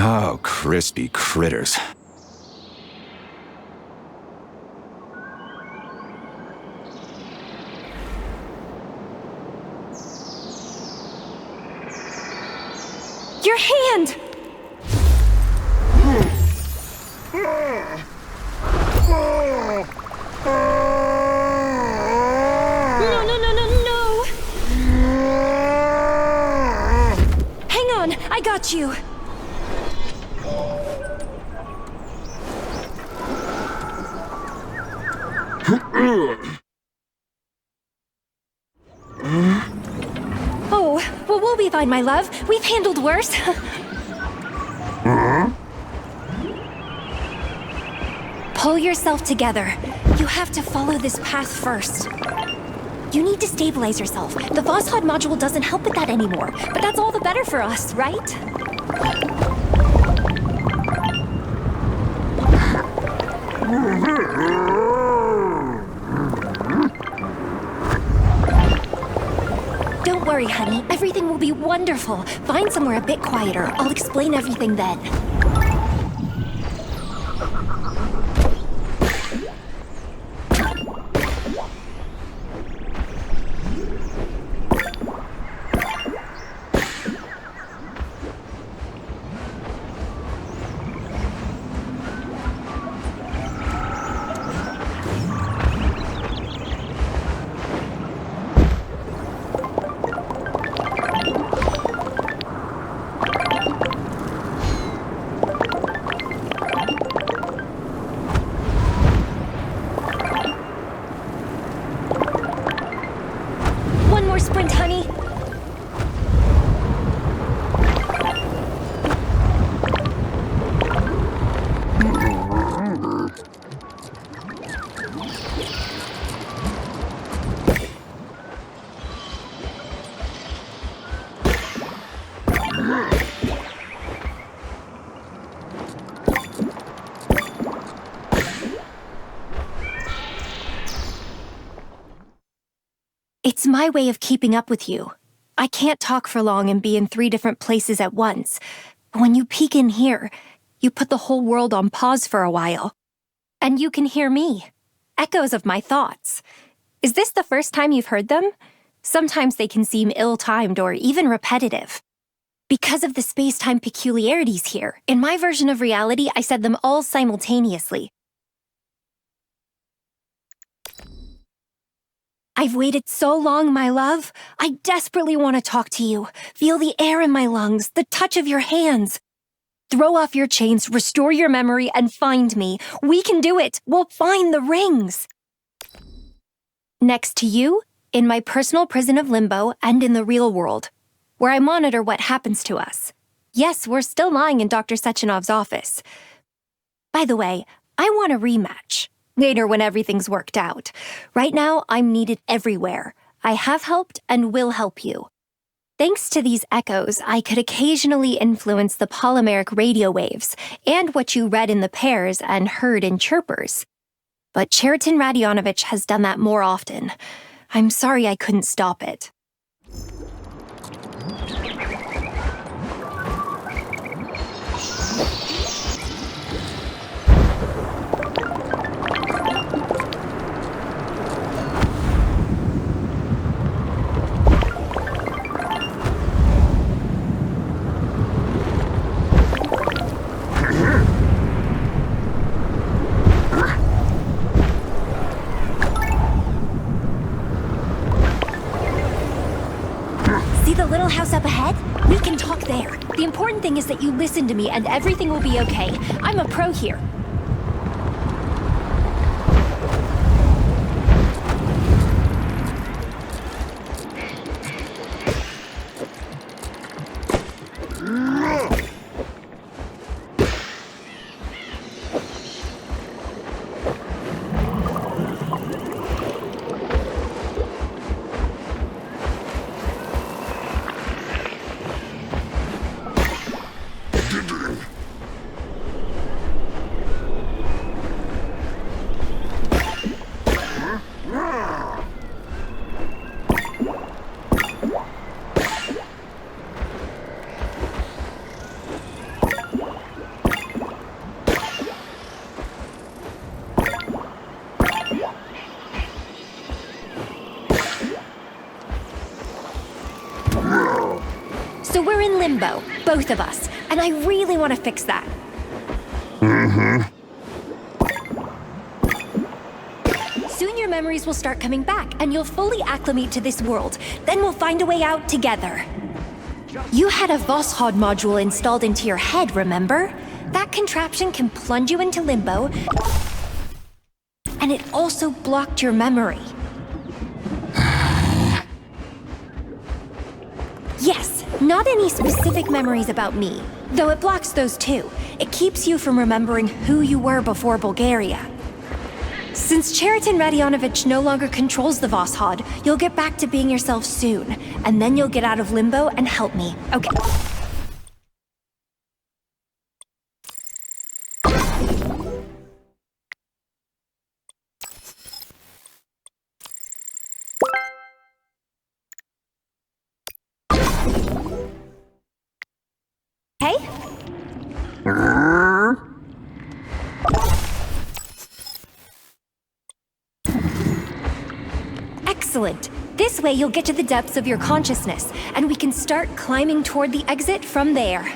Oh, crispy critters. Your hand! No! Hang on, I got you. Oh, well, we'll be fine, my love. We've handled worse. Pull yourself together. You have to follow this path first. You need to stabilize yourself. The Voskhod module doesn't help with that anymore, but that's all the better for us, right? Don't worry, honey. Everything will be wonderful. Find somewhere a bit quieter. I'll explain everything then. One more sprint, honey. It's my way of keeping up with you. I can't talk for long and be in 3 different places at once. But when you peek in here, you put the whole world on pause for a while. And you can hear me. Echoes of my thoughts. Is this the first time you've heard them? Sometimes they can seem ill-timed or even repetitive. Because of the space-time peculiarities here, in my version of reality, I said them all simultaneously. I've waited so long, my love. I desperately want to talk to you. Feel the air in my lungs, the touch of your hands. Throw off your chains, restore your memory, and find me. We can do it. We'll find the rings. Next to you, in my personal prison of Limbo, and in the real world, where I monitor what happens to us. Yes, we're still lying in Dr. Sechenov's office. By the way, I want a rematch. Later when everything's worked out. Right now, I'm needed everywhere. I have helped and will help you. Thanks to these echoes, I could occasionally influence the polymeric radio waves and what you read in the pairs and heard in chirpers. But Cheriton Radionovich has done that more often. I'm sorry I couldn't stop it. See the little house up ahead? We can talk there. The important thing is that you listen to me and everything will be okay. I'm a pro here. So we're in limbo, both of us, and I really want to fix that. Soon your memories will start coming back, and you'll fully acclimate to this world. Then we'll find a way out together. You had a Voskhod module installed into your head, remember? That contraption can plunge you into limbo, and it also blocked your memory. Yes, not any specific memories about me, though it blocks those too. It keeps you from remembering who you were before Bulgaria. Since Cheriton Radionovich no longer controls the Voskhod, you'll get back to being yourself soon, and then you'll get out of limbo and help me, okay? Hey? Excellent. This way you'll get to the depths of your consciousness, and we can start climbing toward the exit from there.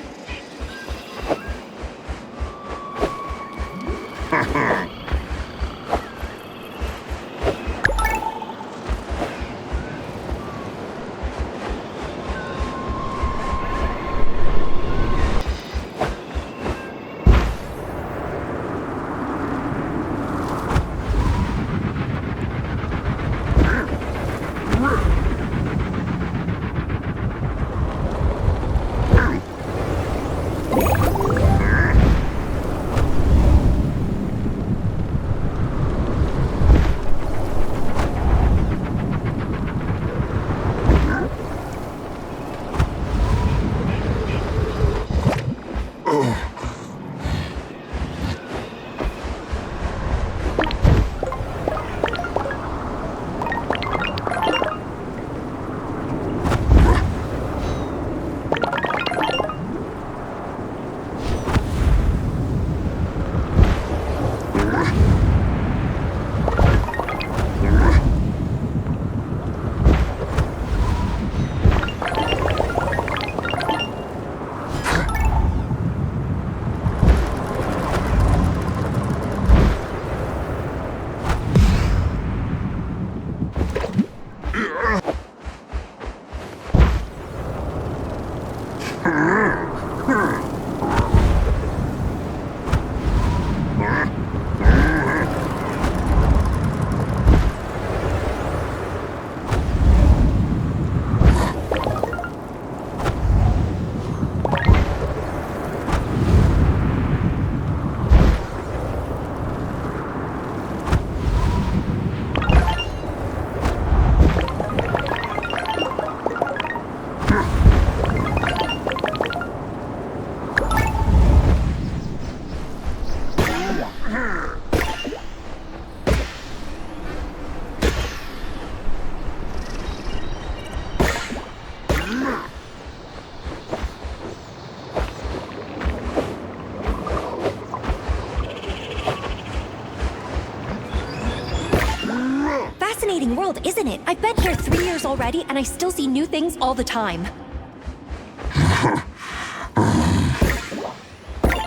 Fascinating world, isn't it? I've been here 3 years already, and I still see new things all the time.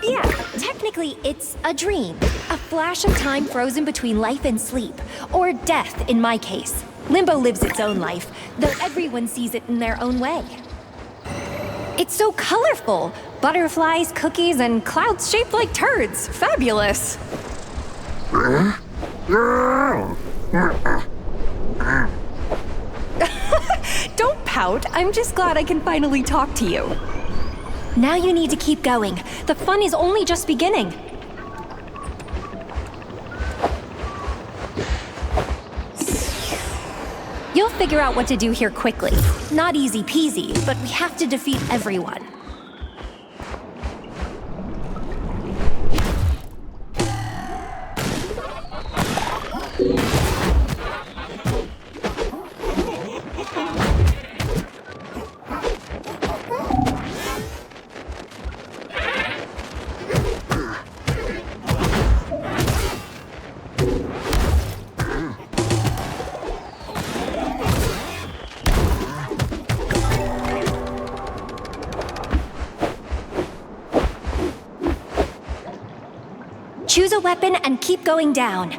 Yeah, technically it's a dream. A flash of time frozen between life and sleep. Or death, in my case. Limbo lives its own life, though everyone sees it in their own way. It's so colorful. Butterflies, cookies, and clouds shaped like turds. Fabulous. Don't pout. I'm just glad I can finally talk to you. Now you need to keep going. The fun is only just beginning. You'll figure out what to do here quickly. Not easy peasy, but we have to defeat everyone. Choose a weapon and keep going down.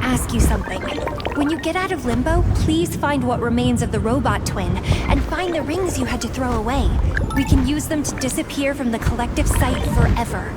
Ask you something. When you get out of Limbo, please find what remains of the robot twin, and find the rings you had to throw away. We can use them to disappear from the collective site forever.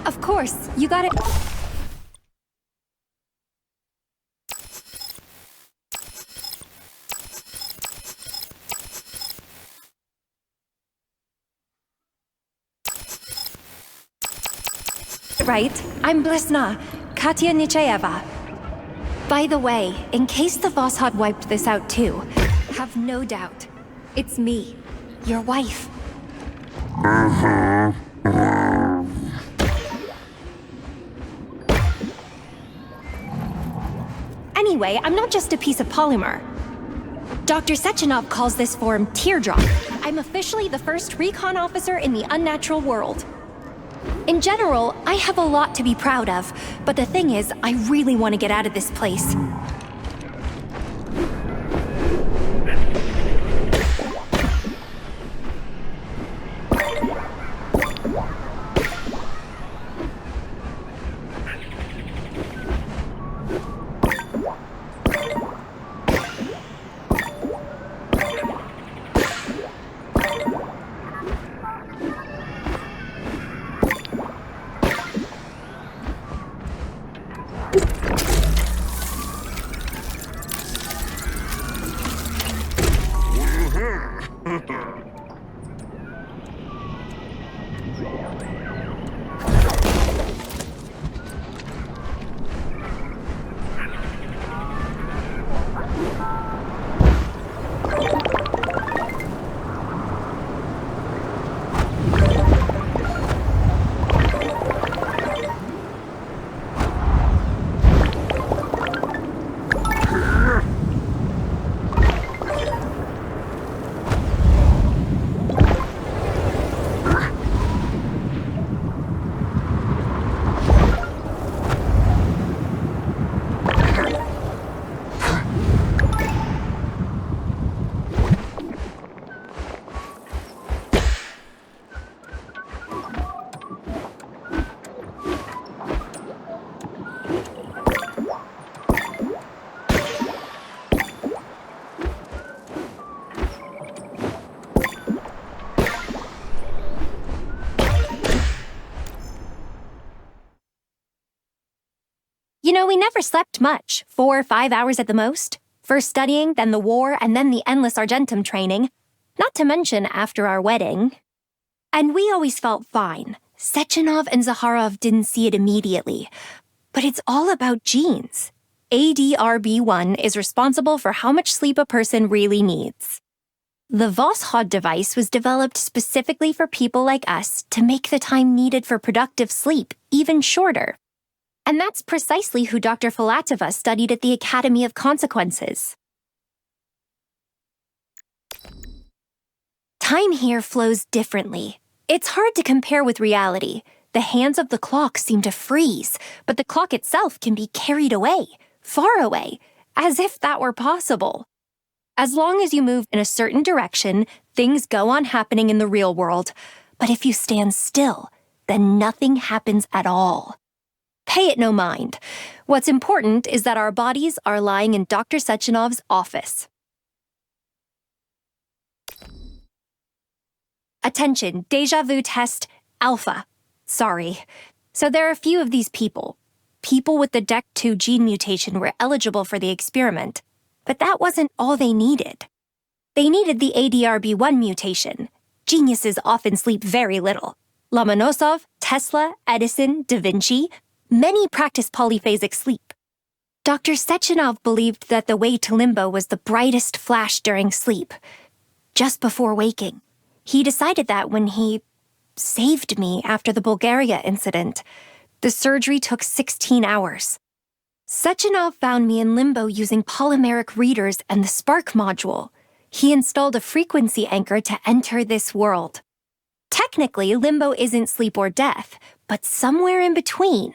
Of course, you got it. Right, I'm Blesna, Katya Nichayeva. By the way, in case the Voss had wiped this out too, have no doubt. It's me, your wife. Anyway, I'm not just a piece of polymer. Dr. Sechenov calls this form teardrop. I'm officially the first recon officer in the unnatural world. In general, I have a lot to be proud of, but the thing is, I really want to get out of this place. You know, we never slept much, 4 or 5 hours at the most. First studying, then the war, and then the endless Argentum training. Not to mention after our wedding. And we always felt fine. Sechenov and Zaharov didn't see it immediately. But it's all about genes. ADRB1 is responsible for how much sleep a person really needs. The Voskhod device was developed specifically for people like us to make the time needed for productive sleep even shorter. And that's precisely who Dr. Filatova studied at the Academy of Consequences. Time here flows differently. It's hard to compare with reality. The hands of the clock seem to freeze, but the clock itself can be carried away, far away, as if that were possible. As long as you move in a certain direction, things go on happening in the real world. But if you stand still, then nothing happens at all. Pay it no mind. What's important is that our bodies are lying in Dr. Sechenov's office. Attention, déjà vu test alpha. Sorry. So there are a few of these people. People with the DEC2 gene mutation were eligible for the experiment. But that wasn't all they needed. They needed the ADRB1 mutation. Geniuses often sleep very little. Lomonosov, Tesla, Edison, Da Vinci, many practice polyphasic sleep. Dr. Sechenov believed that the way to Limbo was the brightest flash during sleep, just before waking. He decided that when he saved me after the Bulgaria incident. The surgery took 16 hours. Sechenov found me in Limbo using polymeric readers and the Spark module. He installed a frequency anchor to enter this world. Technically, Limbo isn't sleep or death, but somewhere in between.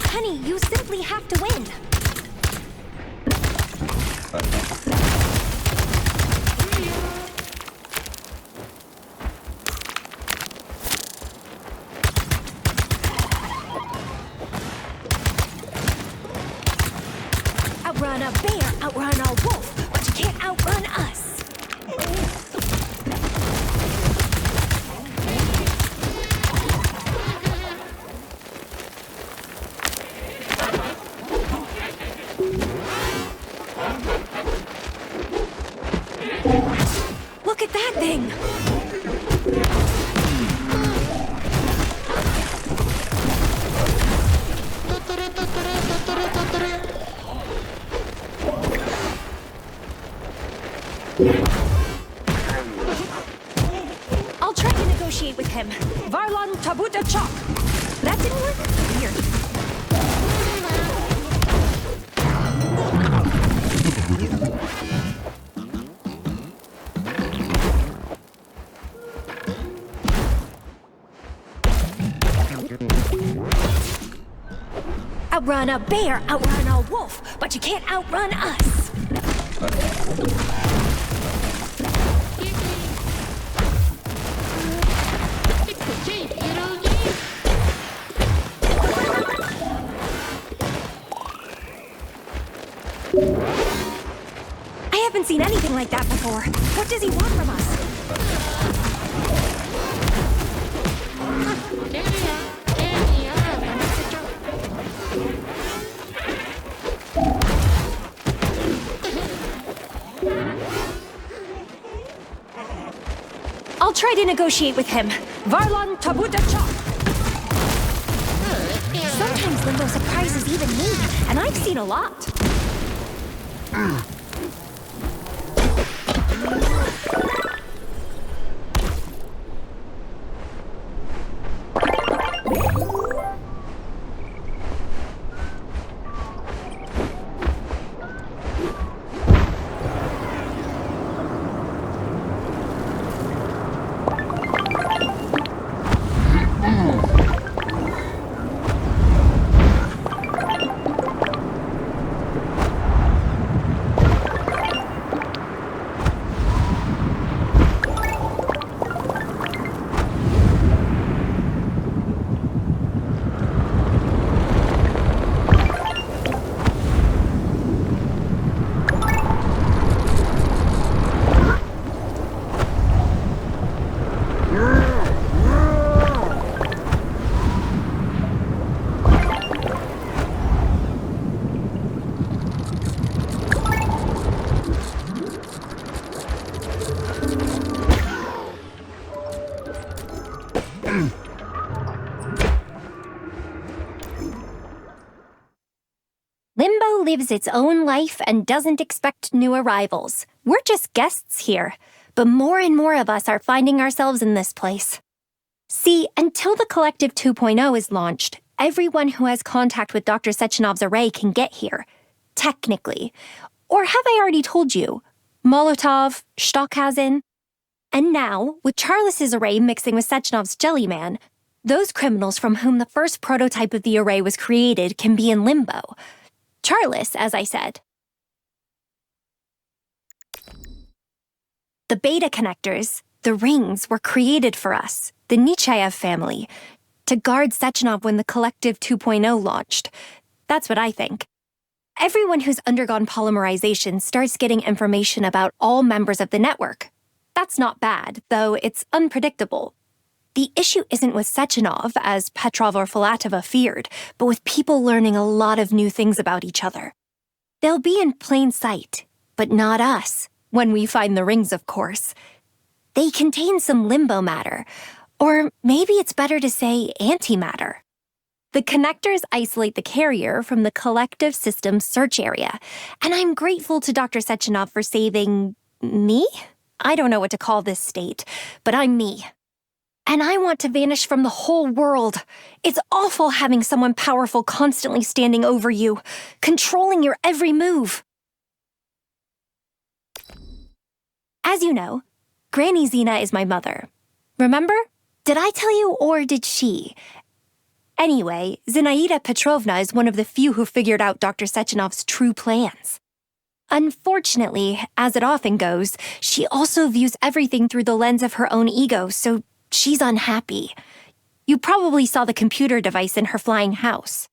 Honey, you simply have to win. Outrun a bear, outrun a wolf, but you can't outrun us. Look at that thing! I'll try to negotiate with him. Varlon Tabuta Chok. That didn't work? Weird. Outrun a bear, outrun a wolf, but you can't outrun us. I haven't seen anything like that before. What does he want from us? I'll try to negotiate with him. Varlon Tabuta Chok. Sometimes Limbo surprises even me, and I've seen a lot. Limbo lives its own life and doesn't expect new arrivals. We're just guests here, but more and more of us are finding ourselves in this place. See, until the Collective 2.0 is launched, everyone who has contact with Dr. Sechenov's array can get here. Technically. Or have I already told you? Molotov, Stockhausen. And now, with Charles's array mixing with Sechenov's Jellyman, those criminals from whom the first prototype of the array was created can be in Limbo. Charles, as I said. The beta connectors, the rings, were created for us, the Nechayev family, to guard Sechenov when the Collective 2.0 launched. That's what I think. Everyone who's undergone polymerization starts getting information about all members of the network. That's not bad, though it's unpredictable. The issue isn't with Sechenov, as Petrov or Filatova feared, but with people learning a lot of new things about each other. They'll be in plain sight, but not us, when we find the rings, of course. They contain some limbo matter, or maybe it's better to say antimatter. The connectors isolate the carrier from the collective system search area, and I'm grateful to Dr. Sechenov for saving me? I don't know what to call this state, but I'm me. And I want to vanish from the whole world. It's awful having someone powerful constantly standing over you, controlling your every move. As you know, Granny Zena is my mother. Remember? Did I tell you, or did she? Anyway, Zinaida Petrovna is one of the few who figured out Dr. Sechenov's true plans. Unfortunately, as it often goes, she also views everything through the lens of her own ego, so she's unhappy. You probably saw the computer device in her flying house.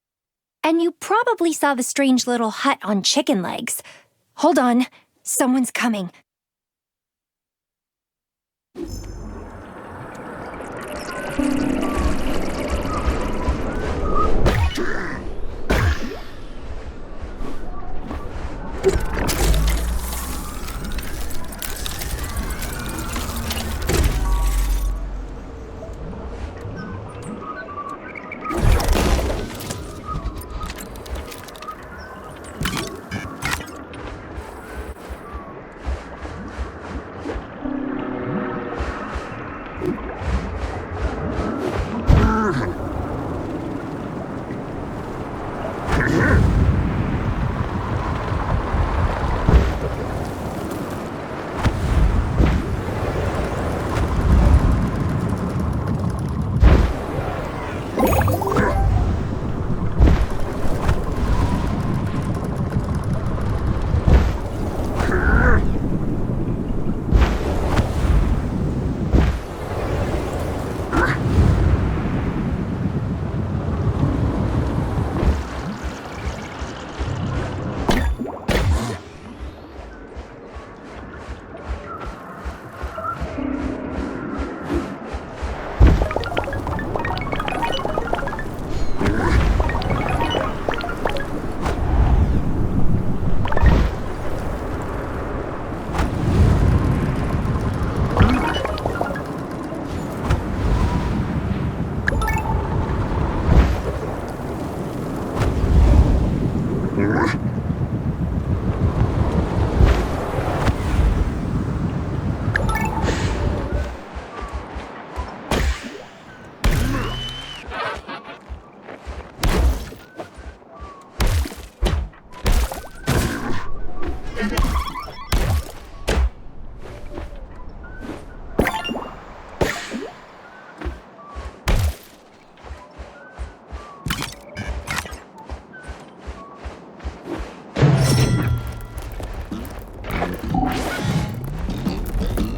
And you probably saw the strange little hut on chicken legs. Hold on, someone's coming.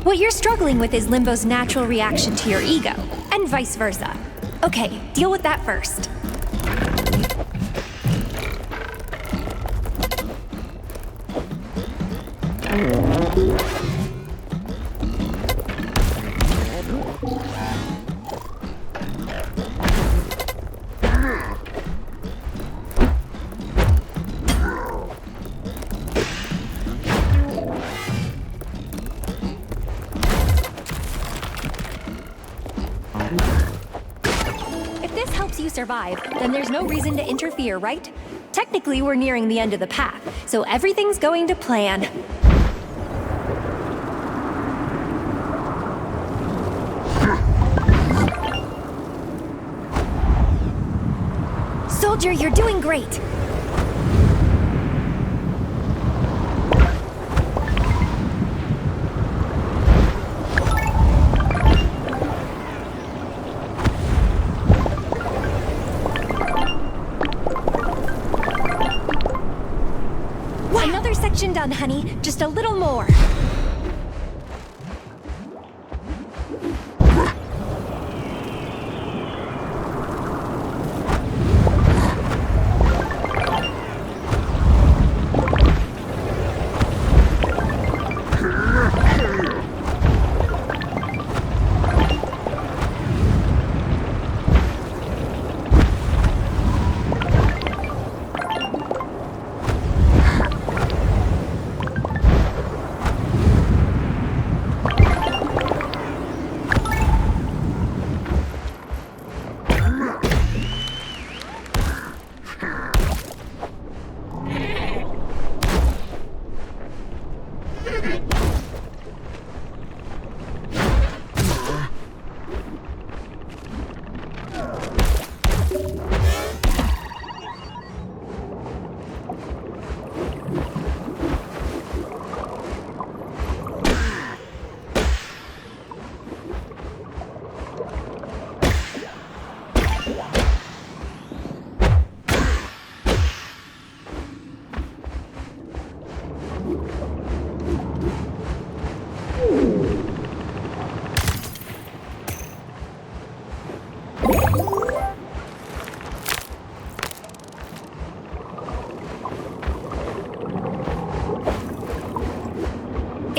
What you're struggling with is Limbo's natural reaction to your ego, and vice versa. Okay, deal with that first. If this helps you survive, then there's no reason to interfere, right? Technically, we're nearing the end of the path, so everything's going to plan. Soldier, you're doing great! Another section done, honey. Just a little more.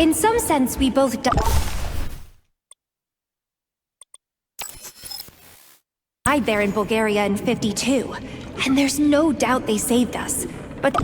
In some sense, we both died there in Bulgaria in '52, and there's no doubt they saved us. But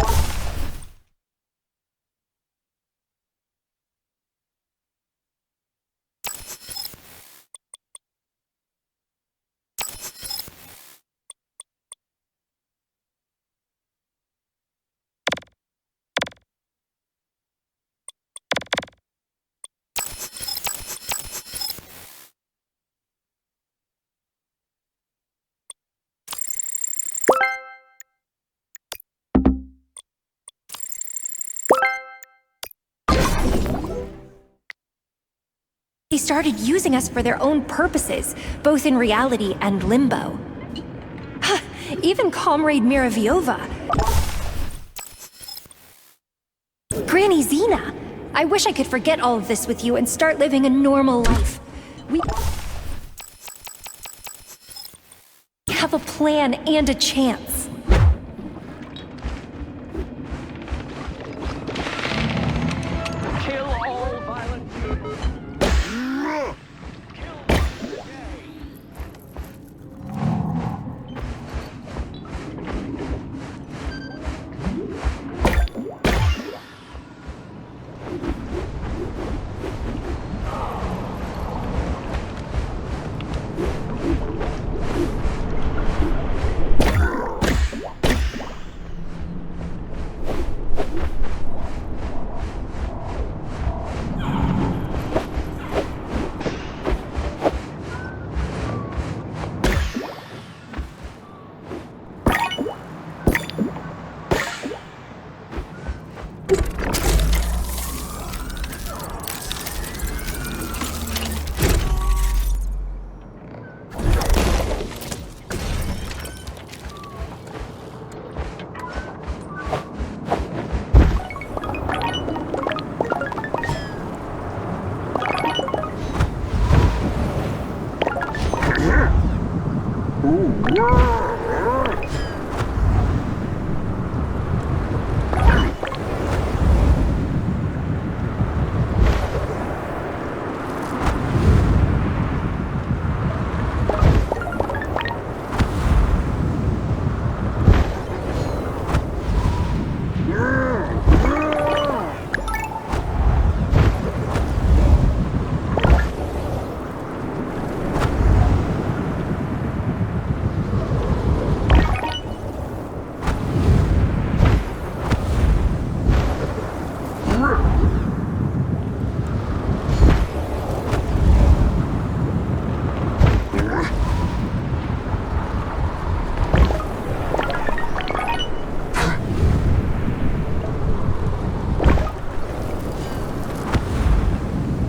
they started using us for their own purposes, both in reality and Limbo. Even Comrade Miraviova. Granny Zena! I wish I could forget all of this with you and start living a normal life. We have a plan and a chance. Kill all violent people.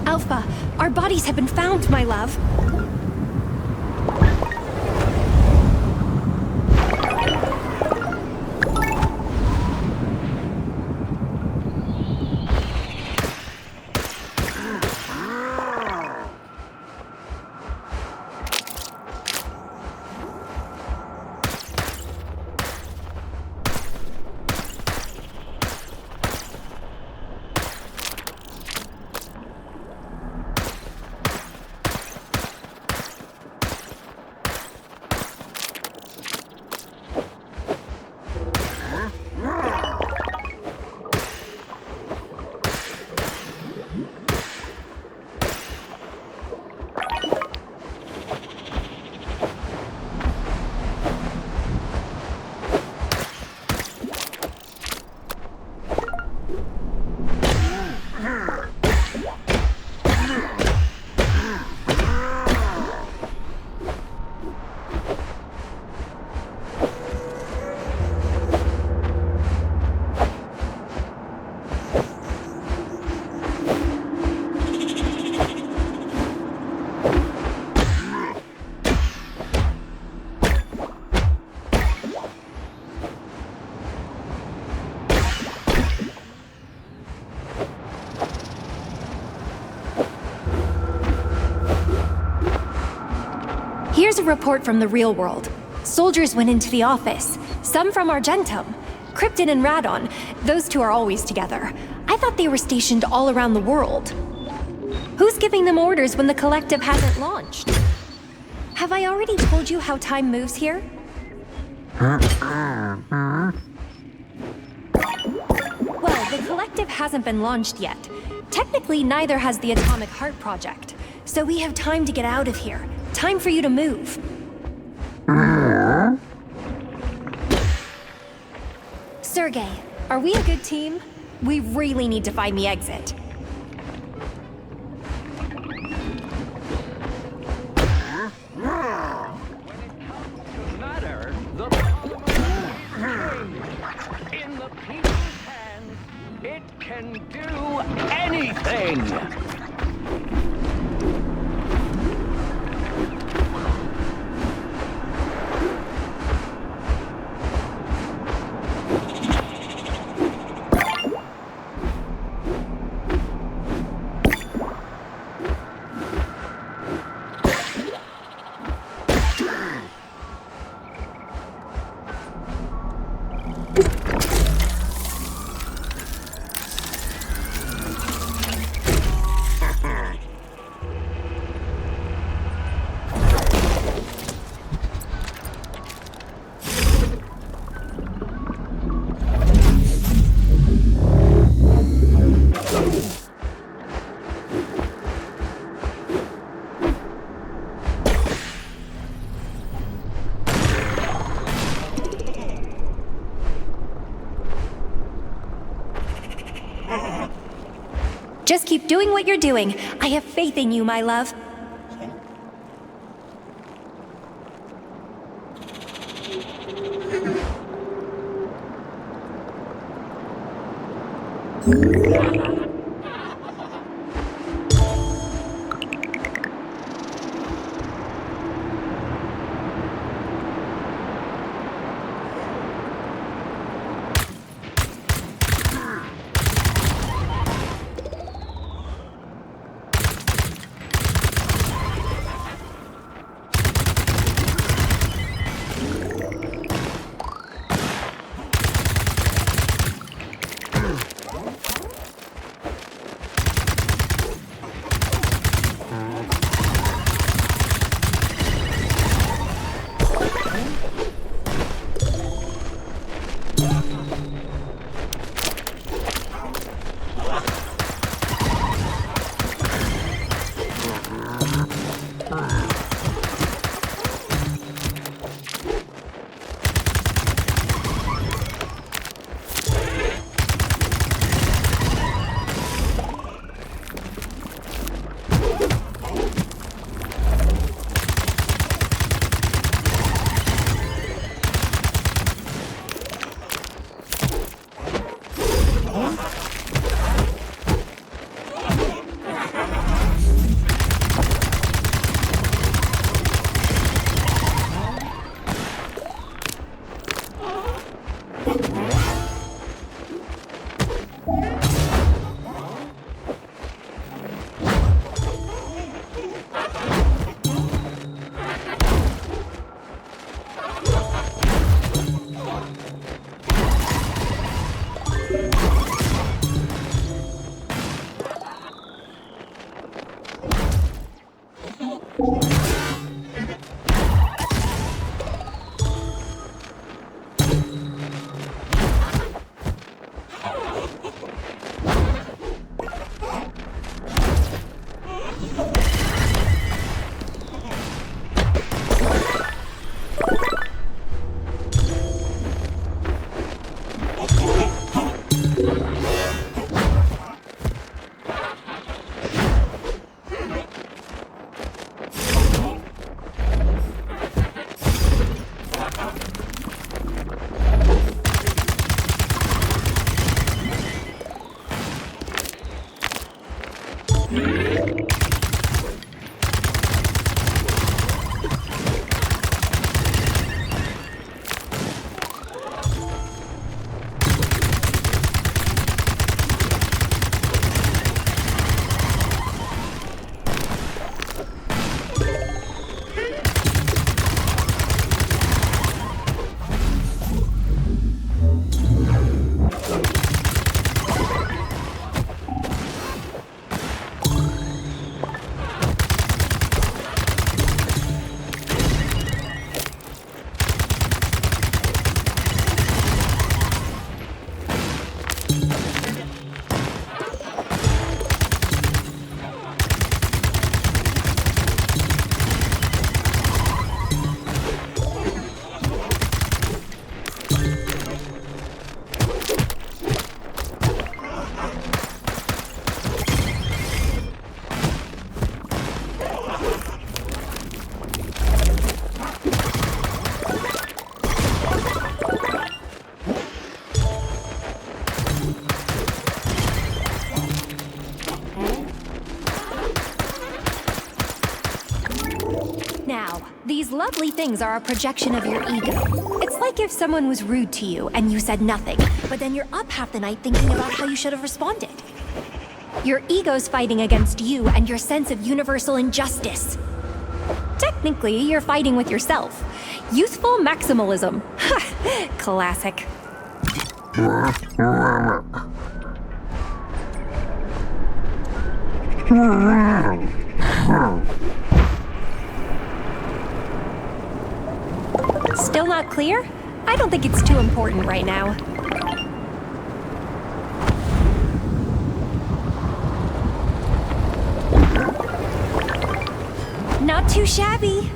Alpha, our bodies have been found, my love. Here's a report from the real world. Soldiers went into the office, some from Argentum. Krypton and Radon, those two are always together. I thought thought they were stationed all around the world. Who's giving them orders when the collective hasn't launched? Have I already told you how time moves here? Well, the collective hasn't been launched yet. Technically, neither has the Atomic Heart Project. So we have time to get out of here. Time for you to move. Sergey, are we a good team? We really need to find the exit. Matter, the power in the people's hands, it can do anything. Just keep doing what you're doing. I have faith in you, my love. now. These lovely things are a projection of your ego. It's like if someone was rude to you and you said nothing, but then you're up half the night thinking about how you should have responded. Your ego's fighting against you and your sense of universal injustice. Technically, you're fighting with yourself. Youthful maximalism. Classic. Still not clear? I don't think it's too important right now. Not too shabby.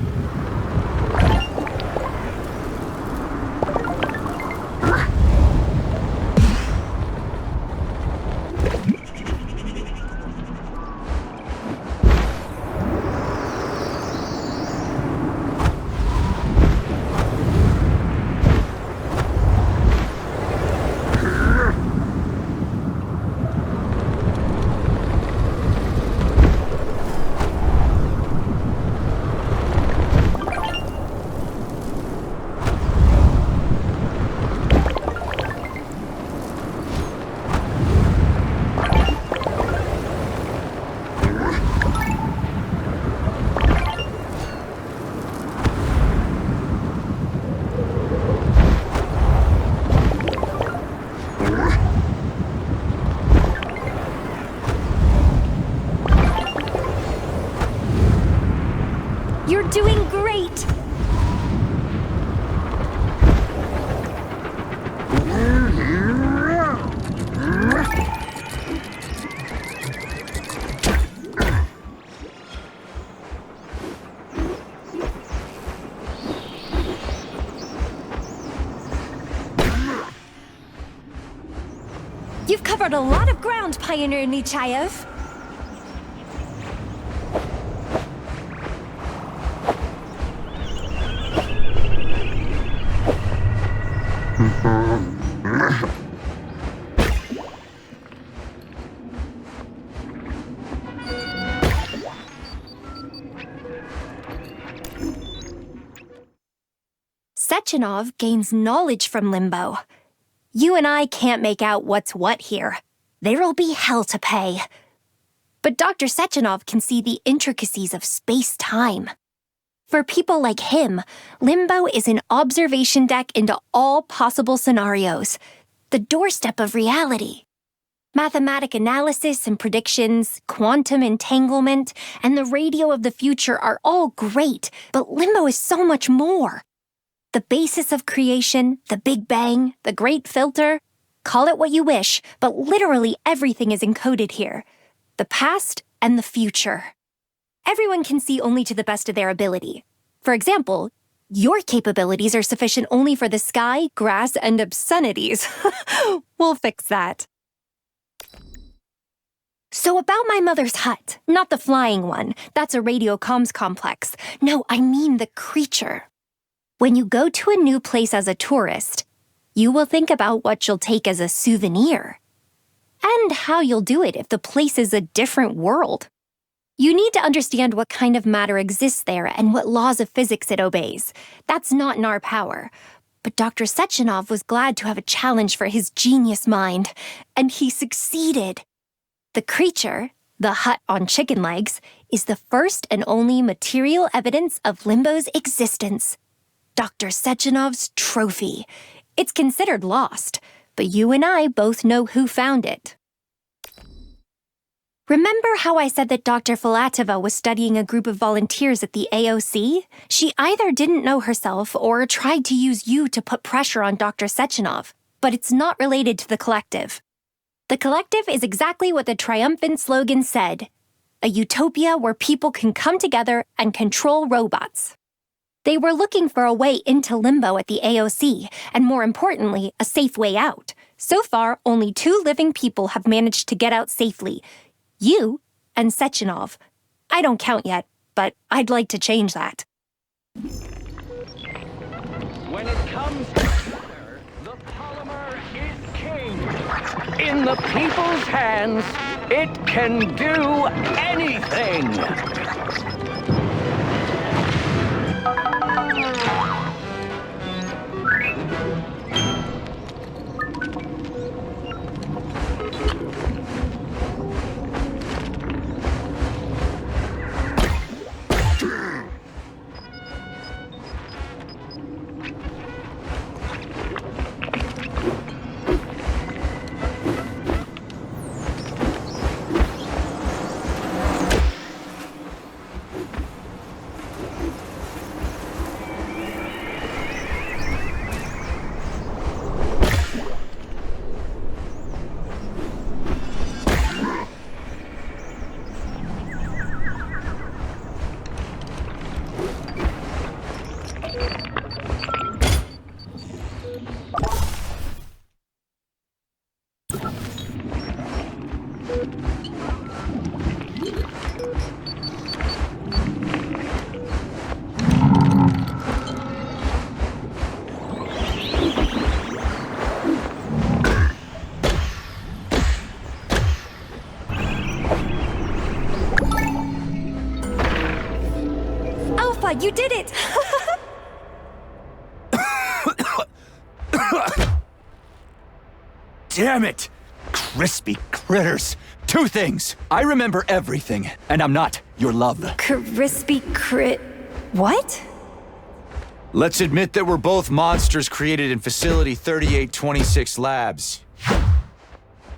You're doing great! You've covered a lot of ground, Pioneer Nechayev. Sechenov gains knowledge from Limbo. You and I can't make out what's what here. There'll be hell to pay. But Dr. Sechenov can see the intricacies of space-time. For people like him, Limbo is an observation deck into all possible scenarios, the doorstep of reality. Mathematic analysis and predictions, quantum entanglement, and the radio of the future are all great, but Limbo is so much more. The basis of creation, the Big Bang, the Great Filter, call it what you wish, but literally everything is encoded here. The past and the future. Everyone can see only to the best of their ability. For example, your capabilities are sufficient only for the sky, grass, and obscenities. We'll fix that. So about my mother's hut, not the flying one. That's a radio comms complex. No, I mean the creature. When you go to a new place as a tourist, you will think about what you'll take as a souvenir. And how you'll do it if the place is a different world. You need to understand what kind of matter exists there and what laws of physics it obeys. That's not in our power. But Dr. Sechenov was glad to have a challenge for his genius mind, and he succeeded. The creature, the hut on chicken legs, is the first and only material evidence of Limbo's existence. Dr. Sechenov's trophy. It's considered lost, but you and I both know who found it. Remember how I said that Dr. Filatova was studying a group of volunteers at the AOC? She either didn't know herself or tried to use you to put pressure on Dr. Sechenov, but it's not related to the collective. The collective is exactly what the triumphant slogan said, a utopia where people can come together and control robots. They were looking for a way into Limbo at the AOC, and more importantly, a safe way out. So far, only 2 living people have managed to get out safely. You and Sechenov. I don't count yet, but I'd like to change that. When it comes to matter, the polymer is king. In the people's hands, it can do anything. you did it! Damn it! Crispy critters! Two things! I remember everything, and I'm not your love. Crispy crit... What? Let's admit that we're both monsters created in Facility 3826 Labs.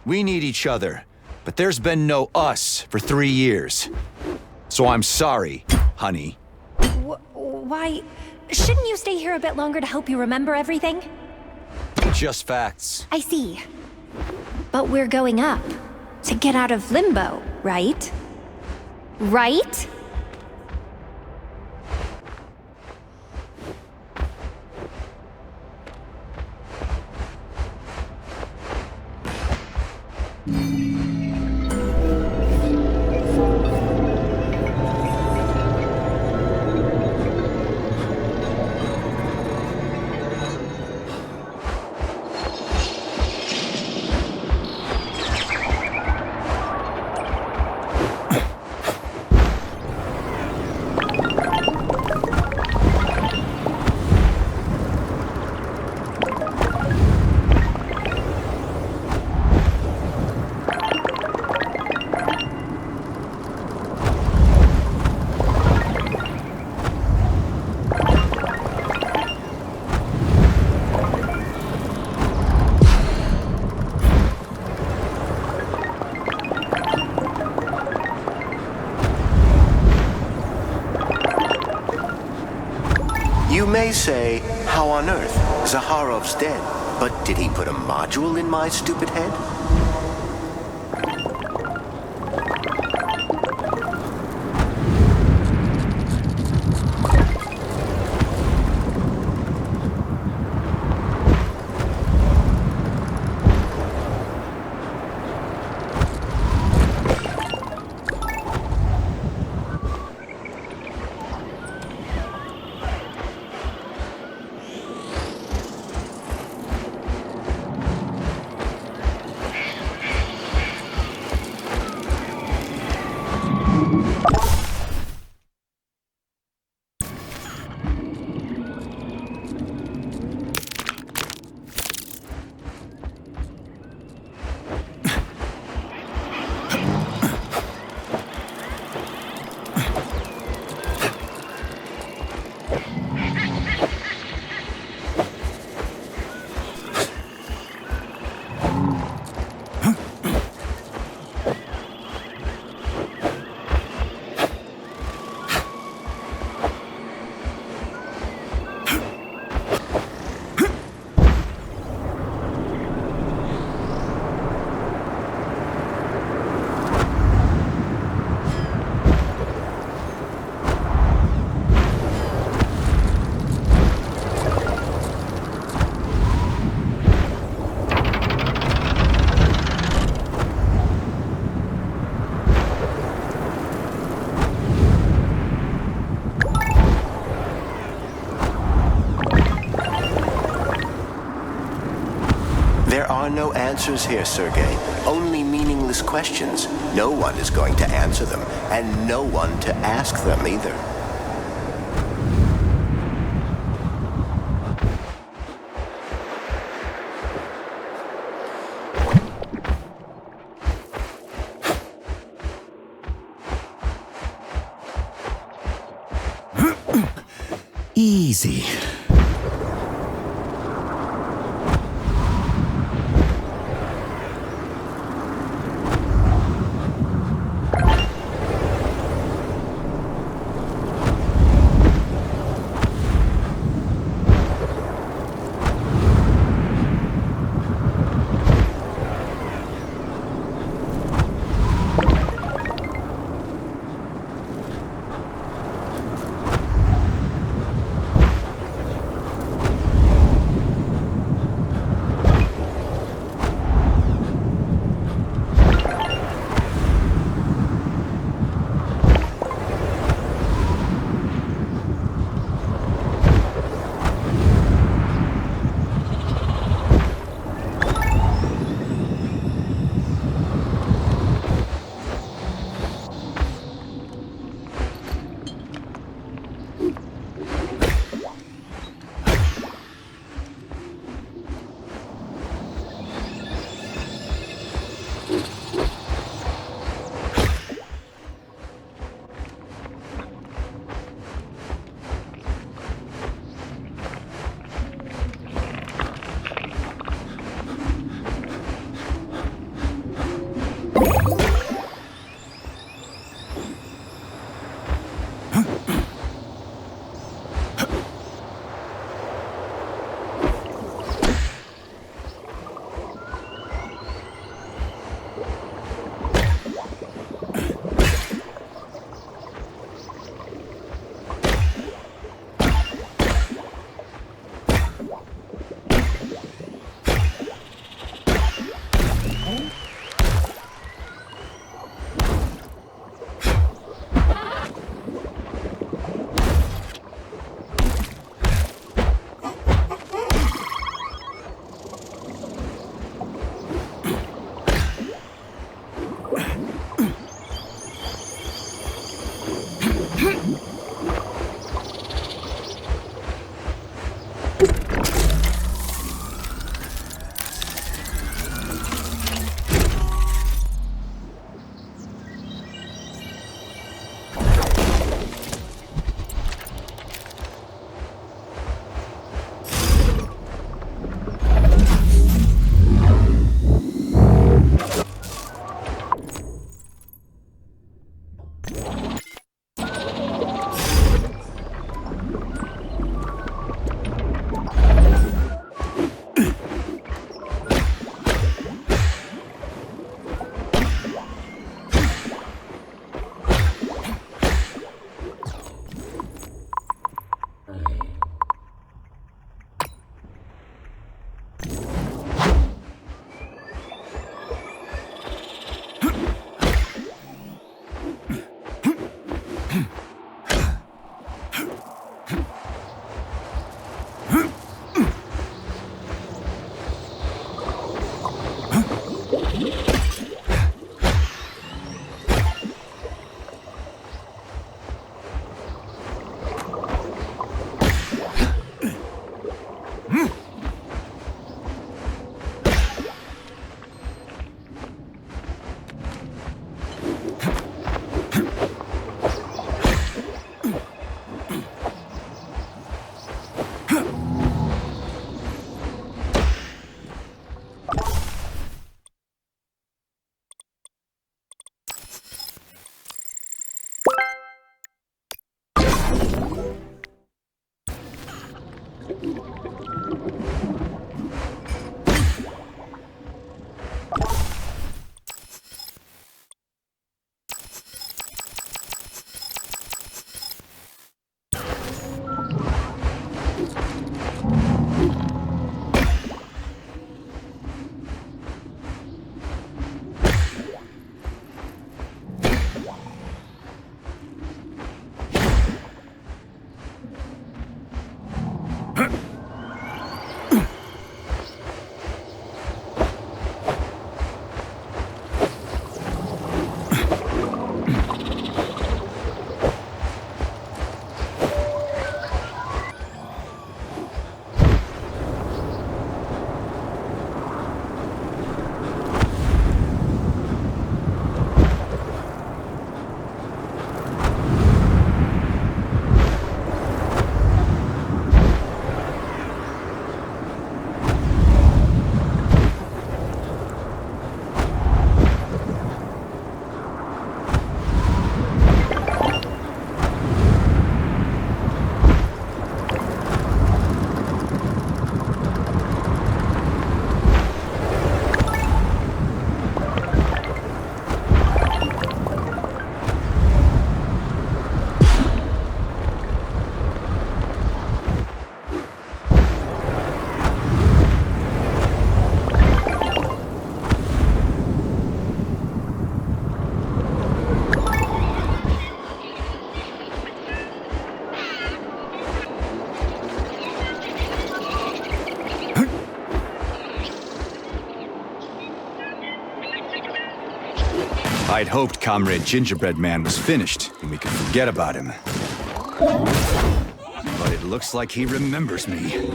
We need each other, but there's been no us for 3 years. So I'm sorry, honey. Why... Shouldn't you stay here a bit longer to help you remember everything? Just facts. I see. But we're going up. To get out of Limbo, right? Right? You may say, how on earth? Zaharov's dead. But did he put a module in my stupid head? There are no answers here, Sergei. Only meaningless questions. No one is going to answer them, and no one to ask them either. Easy. I'd hoped Comrade Gingerbread Man was finished, and we could forget about him. But it looks like he remembers me.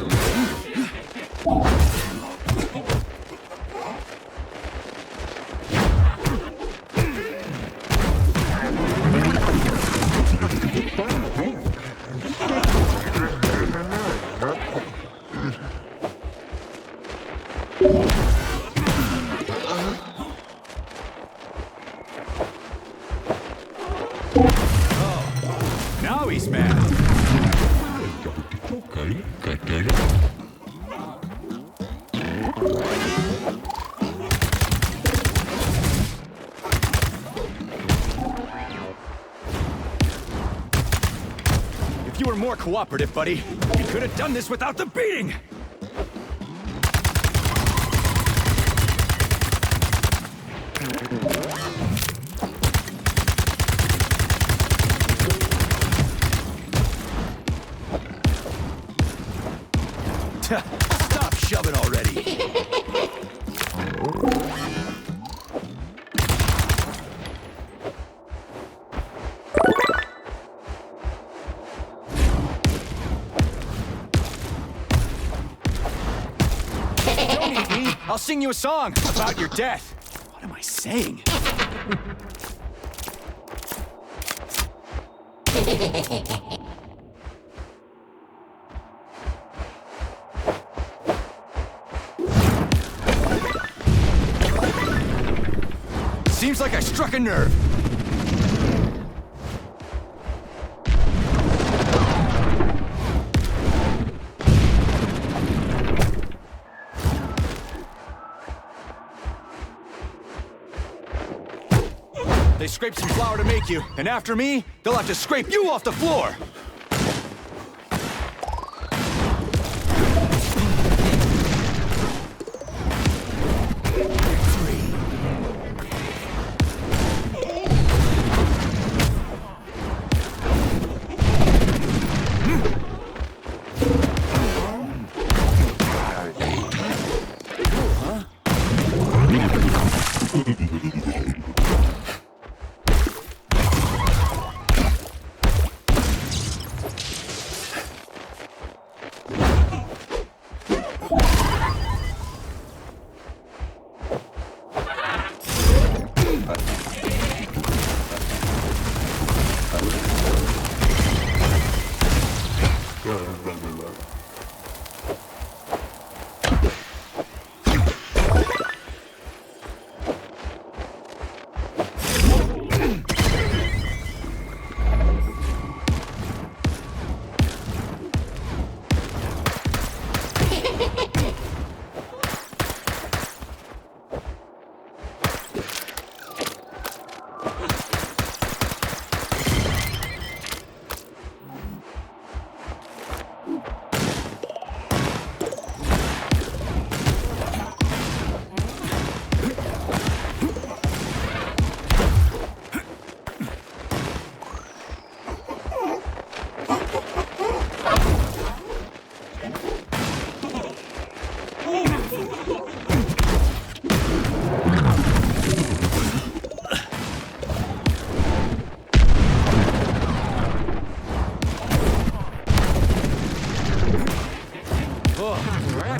Now he's mad. If you were more cooperative, buddy, we could have done this without the beating! Stop shoving already! Don't eat me! I'll sing you a song about your death! What am I saying? Seems like I struck a nerve. They scraped some flour to make you, and after me, they'll have to scrape you off the floor.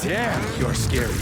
Damn, you're scary.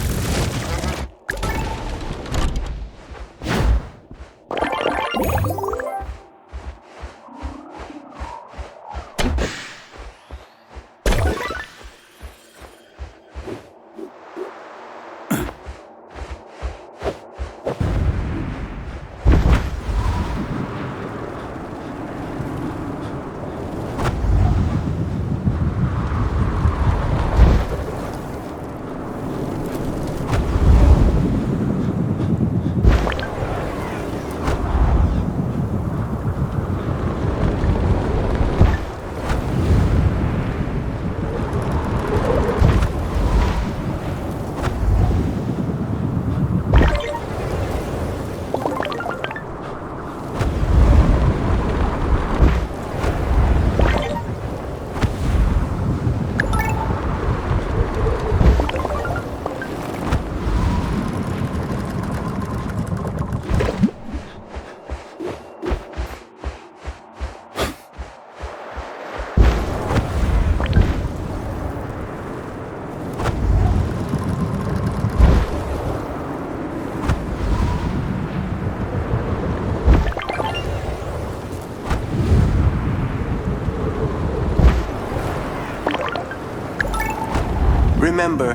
Remember,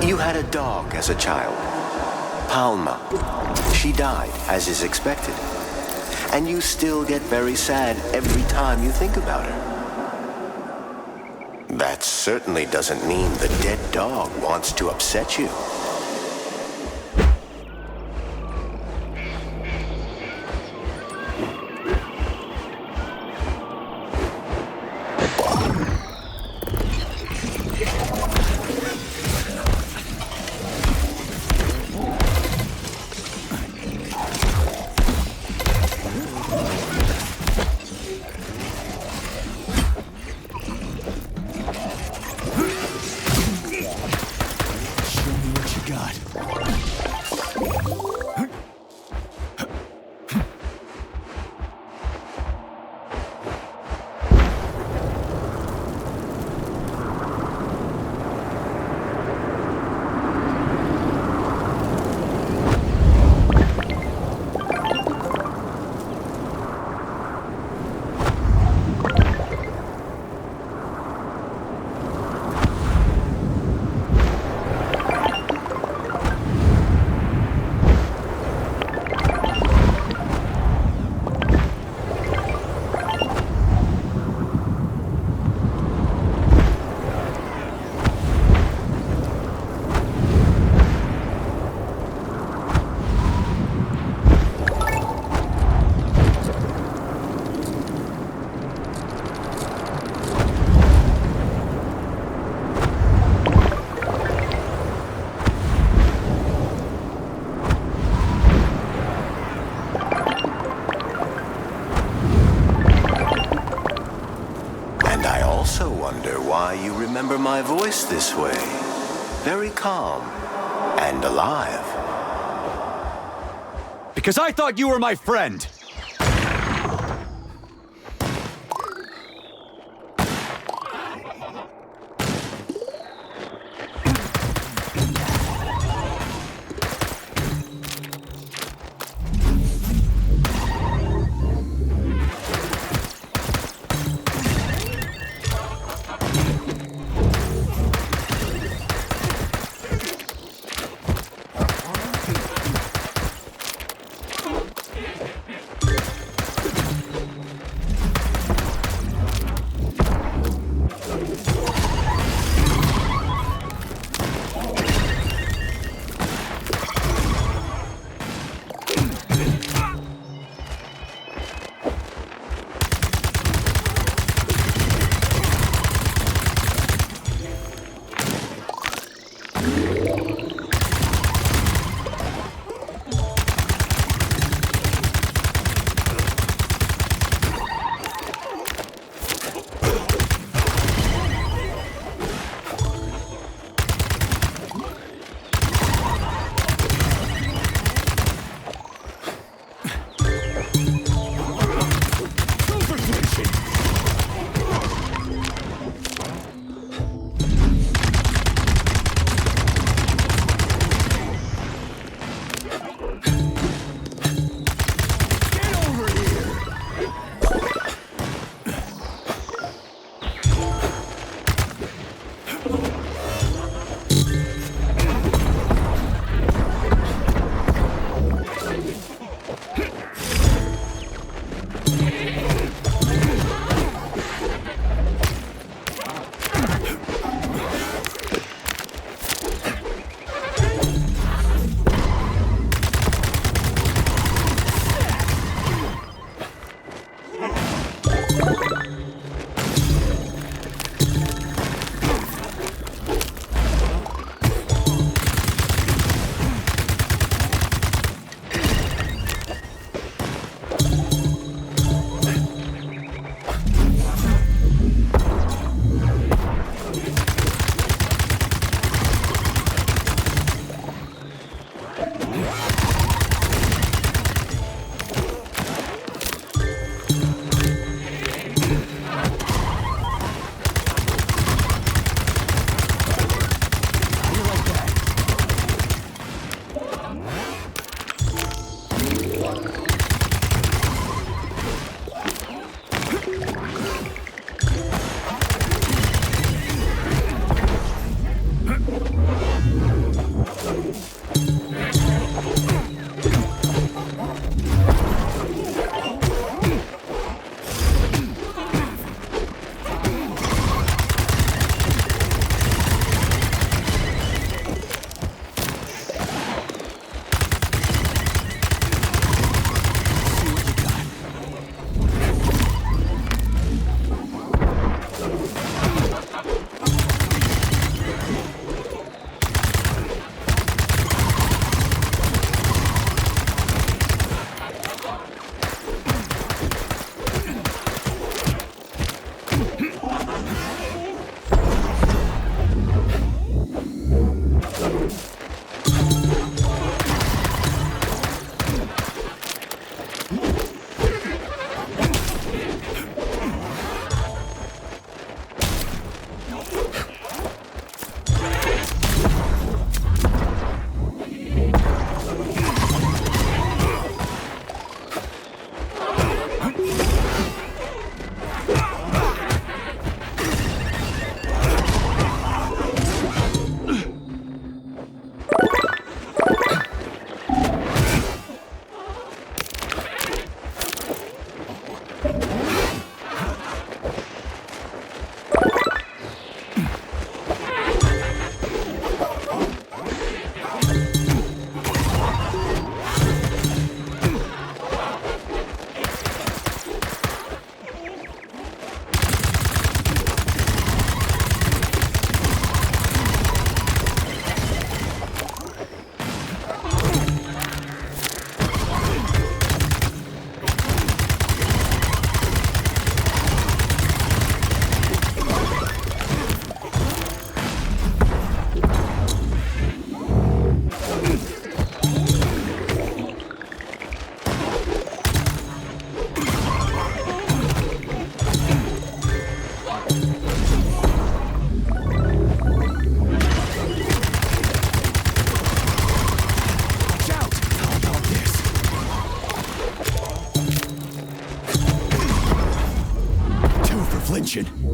you had a dog as a child, Palma. She died, as is expected. And you still get very sad every time you think about her. That certainly doesn't mean the dead dog wants to upset you. You remember my voice this way. Very calm and alive. Because I thought you were my friend. flinching.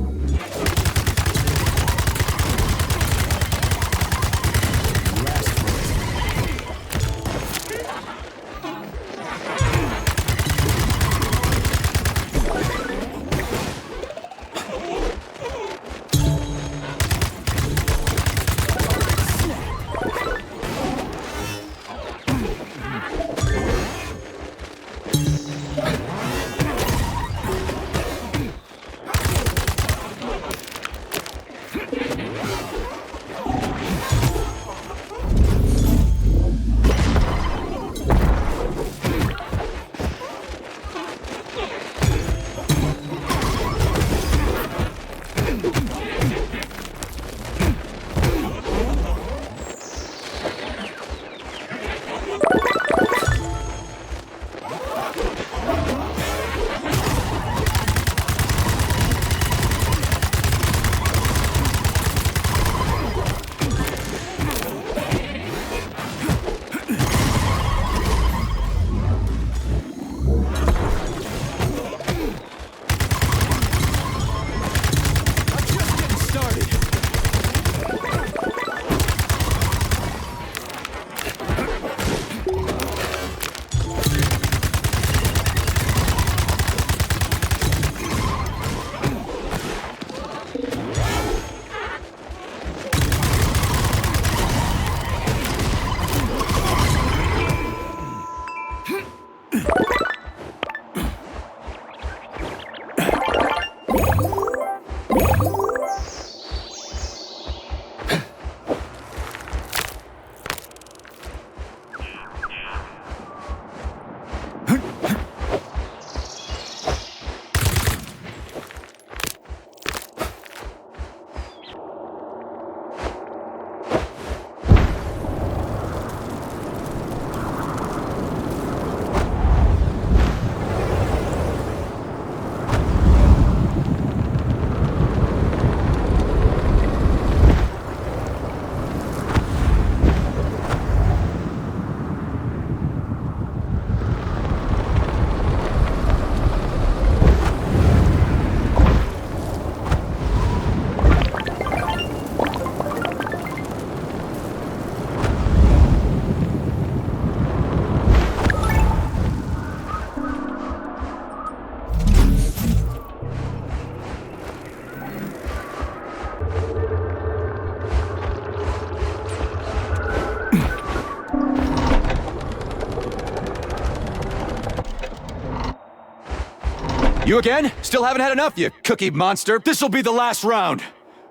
You again? Still haven't had enough, you cookie monster. This'll be the last round.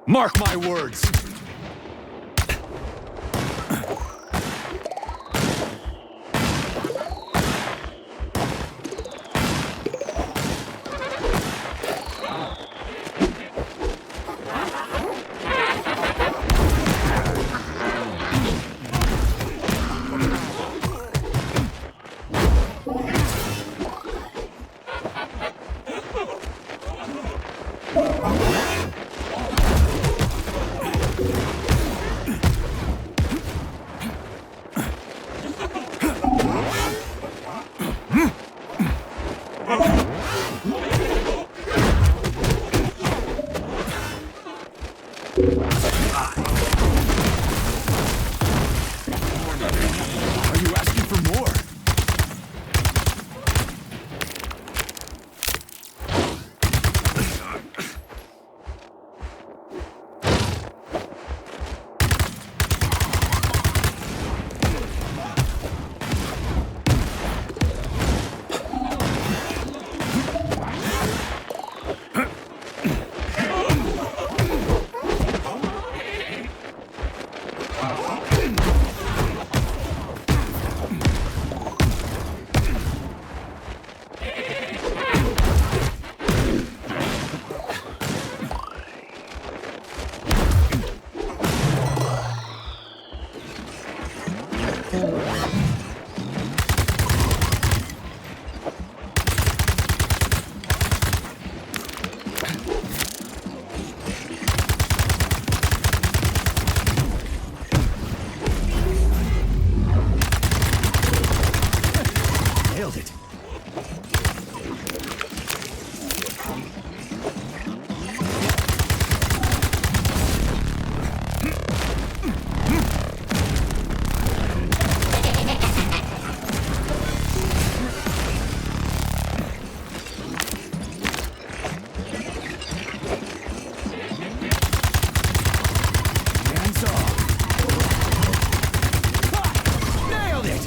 Mark my words. Are you asking for more? Nailed it. Hands off. Ha! Nailed it.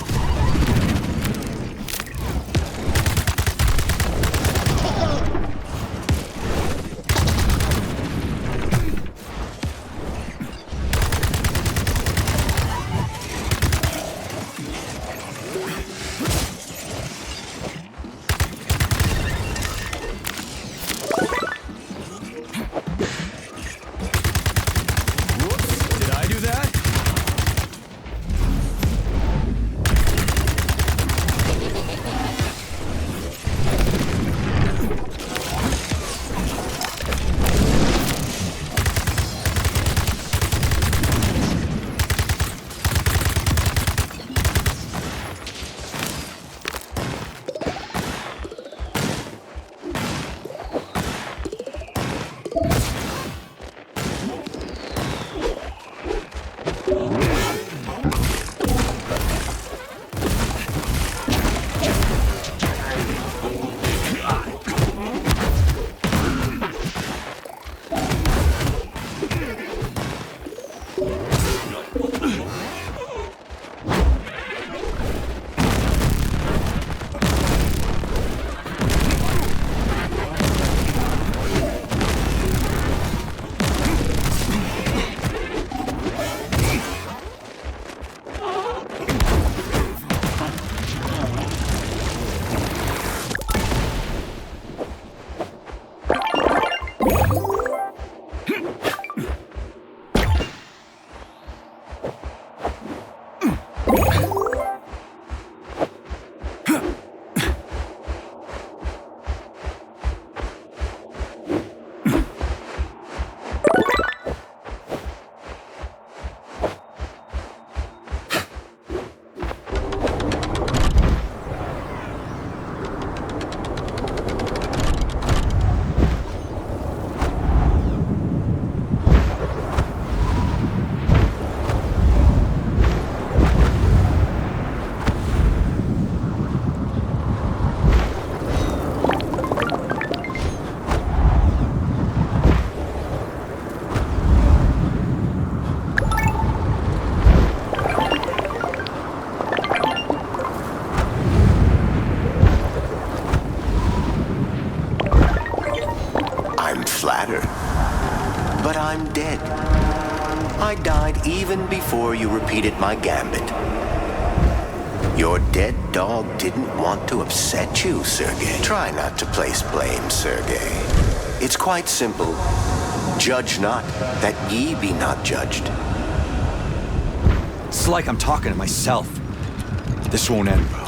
Whoops, did I do that? But I'm dead. I died even before you repeated my gambit. Your dead dog didn't want to upset you, Sergei. Try not to place blame, Sergei. It's quite simple. Judge not, that ye be not judged. It's like I'm talking to myself. This won't end well.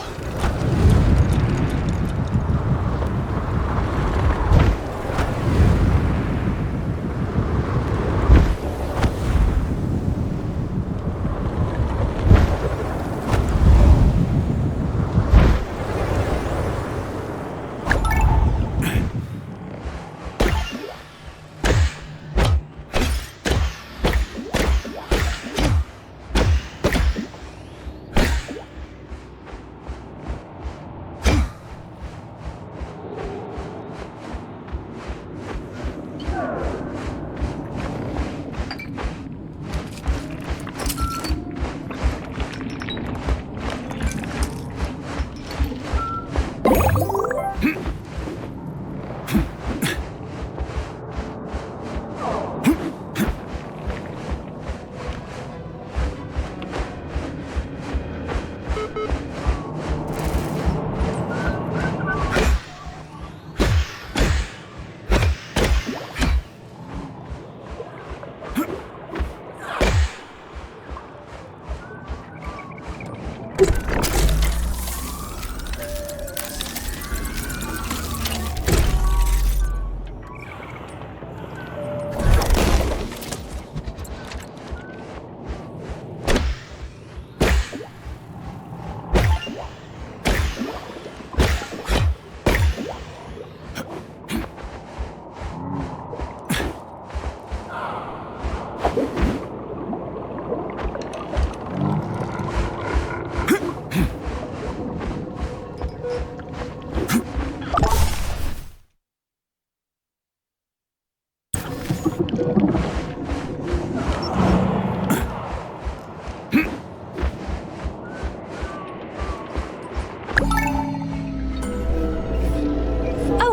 Oh,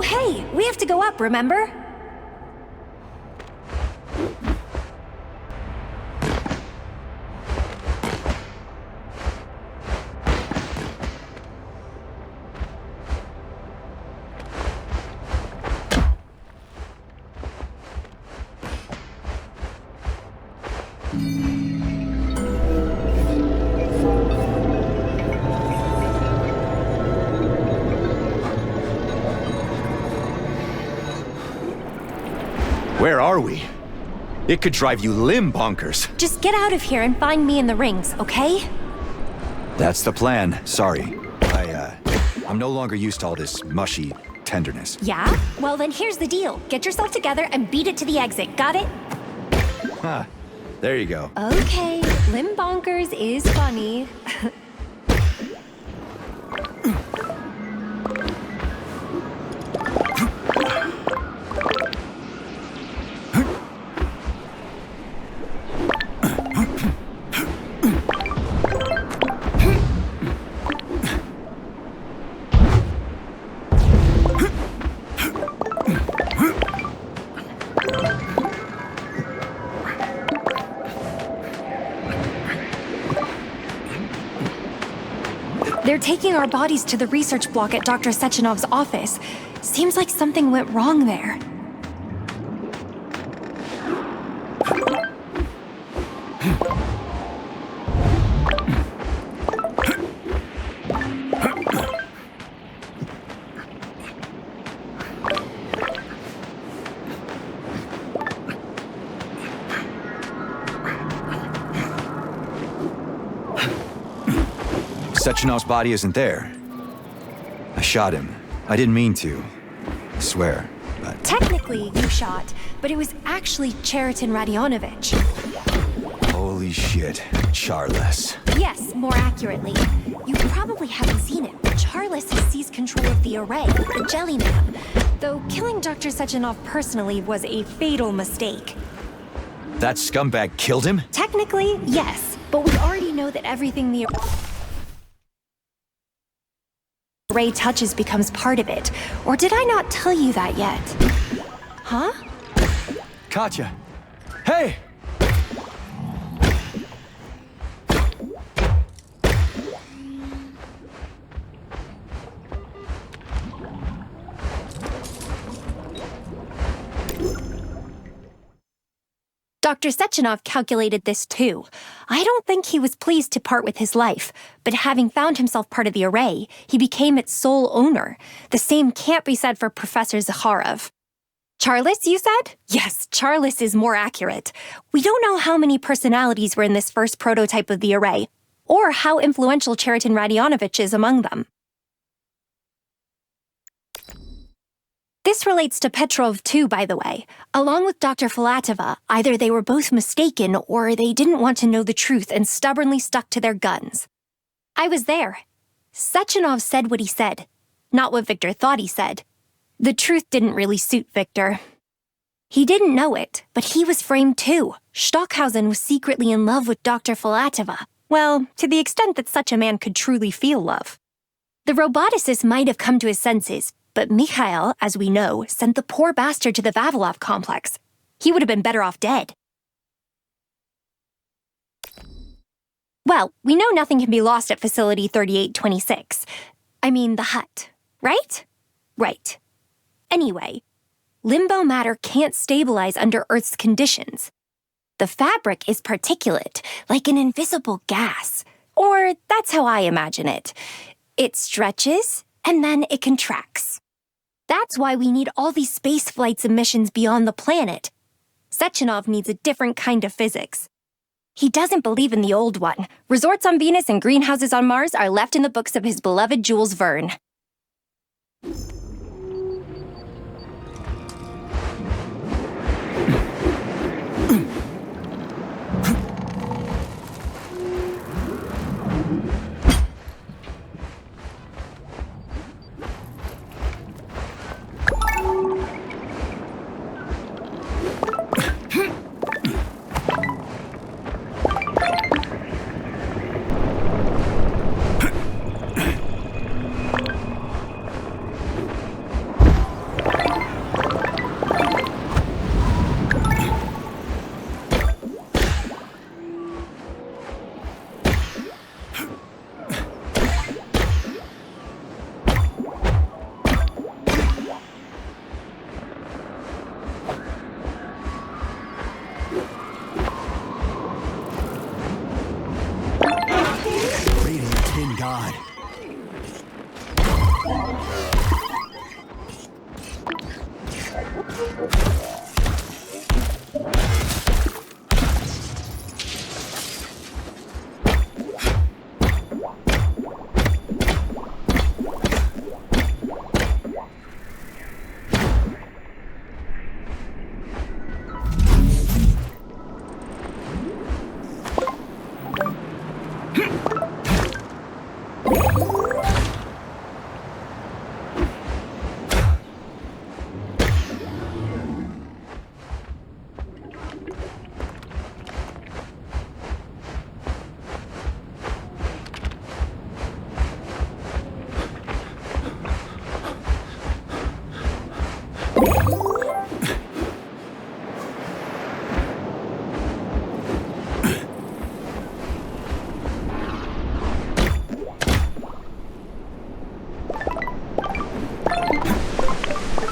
hey! We have to go up, remember? Where are we? It could drive you limb bonkers. Just get out of here and find me in the rings, okay? That's the plan. Sorry. I'm no longer used to all this mushy tenderness. Yeah? Well, then here's the deal. Get yourself together and beat it to the exit, got it? Huh. There you go. Okay, limb bonkers is funny. They're taking our bodies to the research block at Dr. Sechenov's office. Seems like something went wrong there. Sechenov's body isn't there. I shot him. I didn't mean to. I swear, but... Technically, you shot, but it was actually Cheriton Radionovich. Holy shit. Charles. Yes, more accurately. You probably haven't seen it, but Charles has seized control of the array, the Jelly Man. Though killing Dr. Sechenov personally was a fatal mistake. That scumbag killed him? Technically, yes, but we already know that everything the array touches becomes part of it. Or did I not tell you that yet? Huh? Katya! Hey! Dr. Sechenov calculated this too. I don't think he was pleased to part with his life, but having found himself part of the array, he became its sole owner. The same can't be said for Professor Zakharov. Charles, you said? Yes, Charles is more accurate. We don't know how many personalities were in this first prototype of the array, or how influential Cheriton Radionovich is among them. This relates to Petrov too, by the way. Along with Dr. Filatova, either they were both mistaken or they didn't want to know the truth and stubbornly stuck to their guns. I was there. Sechenov said what he said, not what Victor thought he said. The truth didn't really suit Victor. He didn't know it, but he was framed too. Stockhausen was secretly in love with Dr. Filatova. Well, to the extent that such a man could truly feel love. The roboticist might have come to his senses, but Mikhail, as we know, sent the poor bastard to the Vavilov complex. He would have been better off dead. Well, we know nothing can be lost at Facility 3826. I mean, the hut, right? Right. Anyway, limbo matter can't stabilize under Earth's conditions. The fabric is particulate, like an invisible gas. Or that's how I imagine it. It stretches, and then it contracts. That's why we need all these space flights and missions beyond the planet. Sechenov needs a different kind of physics. He doesn't believe in the old one. Resorts on Venus and greenhouses on Mars are left in the books of his beloved Jules Verne. God.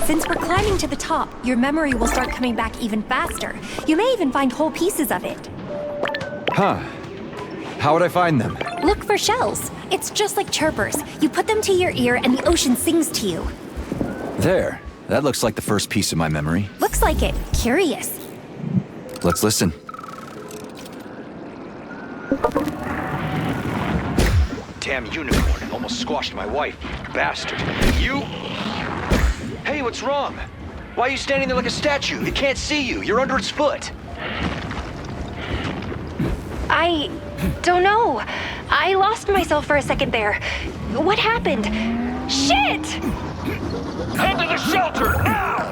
Since we're climbing to the top, your memory will start coming back even faster. You may even find whole pieces of it. Huh. How would I find them? Look for shells. It's just like chirpers. You put them to your ear and the ocean sings to you. There. That looks like the first piece of my memory. Looks like it. Curious. Let's listen. Damn unicorn. Almost squashed my wife. Bastard. You... Hey, what's wrong? Why are you standing there like a statue? It can't see you. You're under its foot. I don't know. I lost myself for a second there. What happened? Shit! Head to the shelter, now!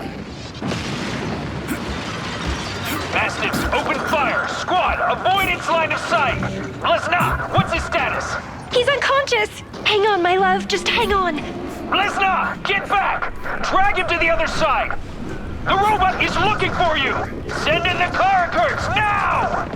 Bastards, open fire! Squad, avoid its line of sight! Lesnar, what's his status? He's unconscious! Hang on, my love. Just hang on. Lesnar, get back! Drag him to the other side! The robot is looking for you! Send in the caragers, now!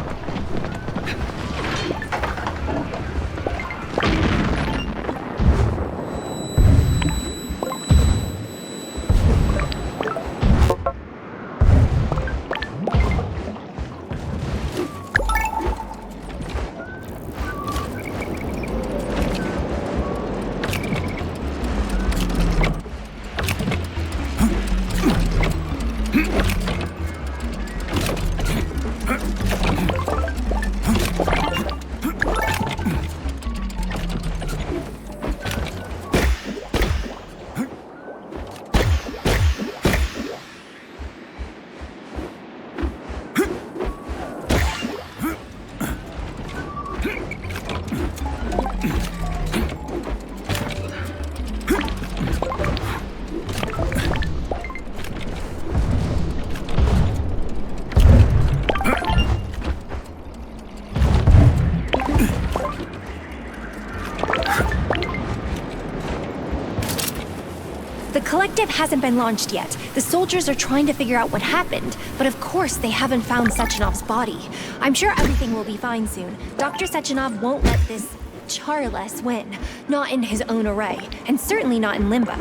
The collective hasn't been launched yet. The soldiers are trying to figure out what happened, but of course they haven't found Sechenov's body. I'm sure everything will be fine soon. Dr. Sechenov won't let this Charles win. Not in his own array, and certainly not in Limbo.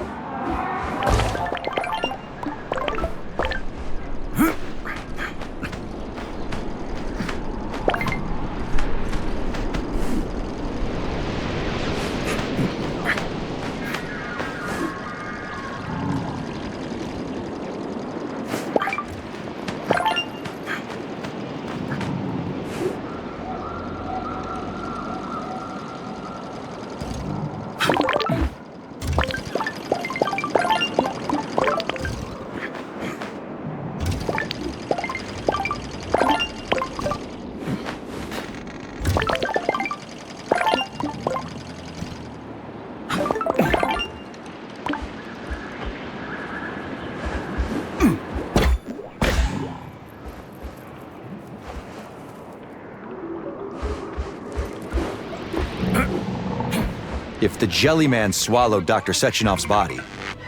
If the Jelly Man swallowed Dr. Sechenov's body,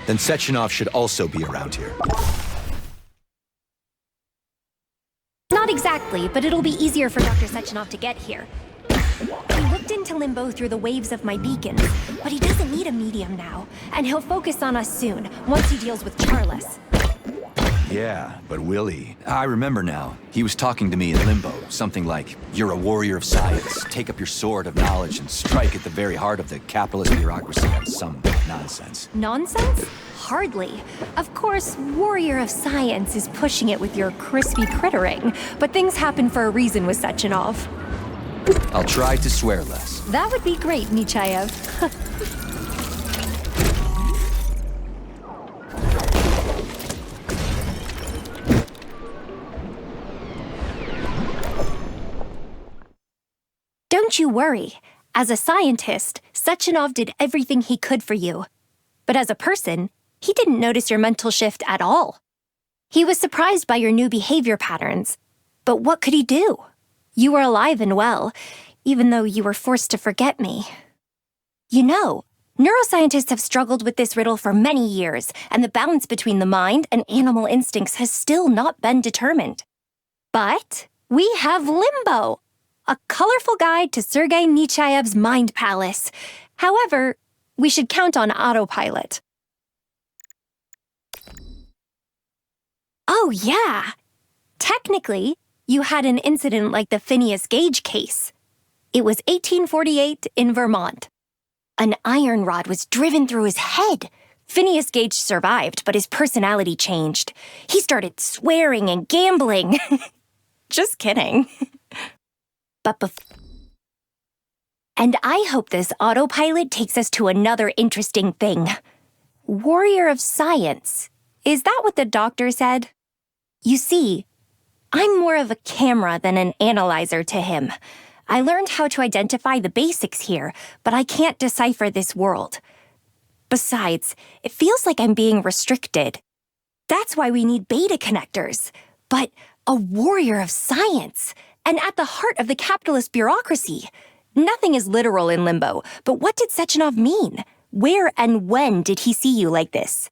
then Sechenov should also be around here. Not exactly, but it'll be easier for Dr. Sechenov to get here. He looked into Limbo through the waves of my beacons, but he doesn't need a medium now, and he'll focus on us soon, once he deals with Charles. Yeah, but Willie... I remember now. He was talking to me in Limbo. Something like, you're a warrior of science. Take up your sword of knowledge and strike at the very heart of the capitalist bureaucracy on some nonsense. Nonsense? Hardly. Of course, warrior of science is pushing it with your crispy crittering, but things happen for a reason with Sechenov. I'll try to swear less. That would be great, Nechayev. Don't you worry. As a scientist, Sechenov did everything he could for you. But as a person, he didn't notice your mental shift at all. He was surprised by your new behavior patterns. But what could he do? You were alive and well, even though you were forced to forget me. You know, neuroscientists have struggled with this riddle for many years, and the balance between the mind and animal instincts has still not been determined. But we have Limbo, a colorful guide to Sergei Nechayev's mind palace. However, we should count on autopilot. Oh, yeah. Technically, you had an incident like the Phineas Gage case. It was 1848 in Vermont. An iron rod was driven through his head. Phineas Gage survived, but his personality changed. He started swearing and gambling. Just kidding. And I hope this autopilot takes us to another interesting thing. Warrior of science. Is that what the doctor said? You see, I'm more of a camera than an analyzer to him. I learned how to identify the basics here, but I can't decipher this world. Besides, it feels like I'm being restricted. That's why we need beta connectors. But a warrior of science, and at the heart of the capitalist bureaucracy. Nothing is literal in Limbo, but what did Sechenov mean? Where and when did he see you like this?